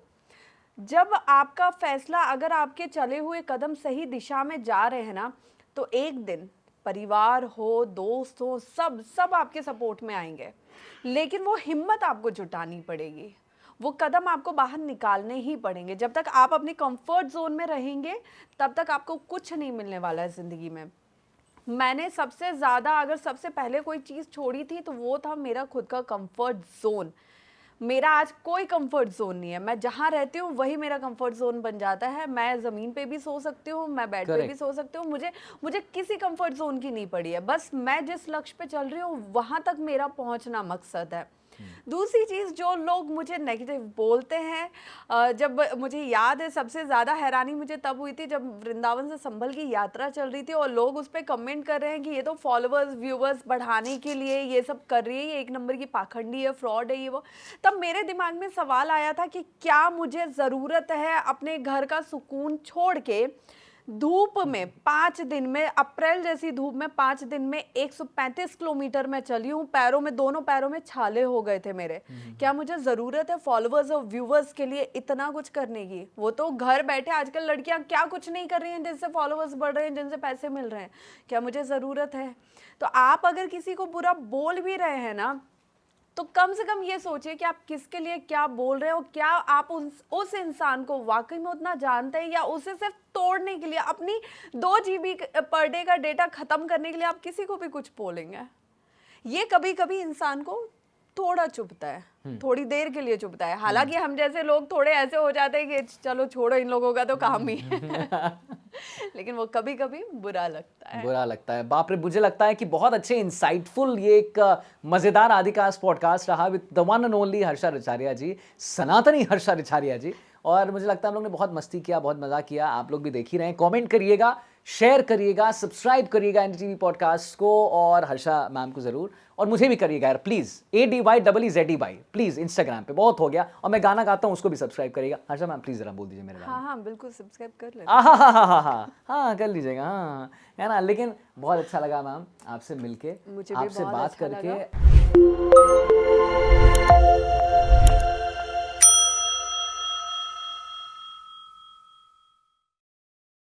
S1: जब आपका फैसला, अगर आपके चले हुए कदम सही दिशा में जा रहे हैं ना, तो एक दिन परिवार हो, दोस्त हो, सब आपके सपोर्ट में आएंगे, लेकिन वो हिम्मत आपको जुटानी पड़ेगी। वो कदम आपको बाहर निकालने ही पड़ेंगे। जब तक आप अपनी कंफर्ट जोन में रहेंगे तब तक आपको कुछ नहीं मिलने वाला है ज़िंदगी में। मैंने सबसे ज़्यादा अगर सबसे पहले कोई चीज़ छोड़ी थी तो वो था मेरा खुद का कंफर्ट जोन। मेरा आज कोई कंफर्ट जोन नहीं है। मैं जहाँ रहती हूँ वही मेरा कंफर्ट जोन बन जाता है। मैं ज़मीन पे भी सो सकती हूँ, मैं बेड पे भी सो सकती हूँ। मुझे किसी कंफर्ट जोन की नहीं पड़ी है। बस मैं जिस लक्ष्य पे चल रही हूँ वहाँ तक मेरा पहुँचना मकसद है। दूसरी चीज़, जो लोग मुझे नेगेटिव बोलते हैं, जब मुझे याद है सबसे ज़्यादा हैरानी मुझे तब हुई थी जब वृंदावन से संभल की यात्रा चल रही थी और लोग उस पर कमेंट कर रहे हैं कि ये तो फॉलोअर्स व्यूवर्स बढ़ाने के लिए ये सब कर रही है, ये एक नंबर की पाखंडी है, फ्रॉड है ये वो। तब मेरे दिमाग में सवाल आया था कि क्या मुझे ज़रूरत है अपने घर का सुकून छोड़ के धूप में 5 दिन में, अप्रैल जैसी धूप में 5 दिन में 135 किलोमीटर मैं चली हूँ, पैरों में, दोनों पैरों में छाले हो गए थे मेरे। क्या मुझे ज़रूरत है फॉलोअर्स और व्यूवर्स के लिए इतना कुछ करने की? वो तो घर बैठे आजकल लड़कियाँ क्या कुछ नहीं कर रही हैं जिनसे फॉलोअर्स बढ़ रहे हैं, जिनसे पैसे मिल रहे हैं। क्या मुझे ज़रूरत है? तो आप अगर किसी को बुरा बोल भी रहे हैं ना, तो कम से कम ये सोचिए कि आप किसके लिए क्या बोल रहे हो। क्या आप उस इंसान को वाकई में उतना जानते हैं, या उसे सिर्फ तोड़ने के लिए, अपनी 2 GB पर डे का डेटा खत्म करने के लिए आप किसी को भी कुछ बोलेंगे? ये कभी कभी इंसान को थोड़ा चुभता है, थोड़ी देर के लिए चुभता है। हालांकि हम जैसे लोग थोड़े ऐसे हो जाते हैं कि चलो छोड़ो, इन लोगों का तो काम ही है। लेकिन वो कभी कभी बुरा लगता है। बाप रे, मुझे लगता है कि बहुत अच्छे इंसाइटफुल ये एक मजेदार आदिकास्ट पॉडकास्ट रहा with the one and only Harsha Richaria ji, सनातनी हर्षा रिचारिया जी। और मुझे लगता है हम लोग ने बहुत मस्ती किया, बहुत मजा किया। आप लोग भी देख ही रहे हैं। कमेंट करिएगा, शेयर करिएगा, सब्सक्राइब करिएगा एनडीटीवी पॉडकास्ट को, और हर्षा मैम को जरूर, और मुझे भी करिएगा यार प्लीज, ADYZEZY प्लीज, इंस्टाग्राम पे बहुत हो गया। और मैं गाना गाता हूँ, उसको भी सब्सक्राइब करिएगा। हर्षा मैम प्लीज जरा बोल दीजिए मेरे गाना। हाँ बिल्कुल, सब्सक्राइब कर लें।
S2: हाँ कर लीजिएगा, हाँ है ना। लेकिन बहुत अच्छा लगा मैम आपसे मिलके,
S1: मुझे भी
S2: आपसे
S1: बहुत
S2: बात
S1: अच्छा
S2: करके
S1: लगा।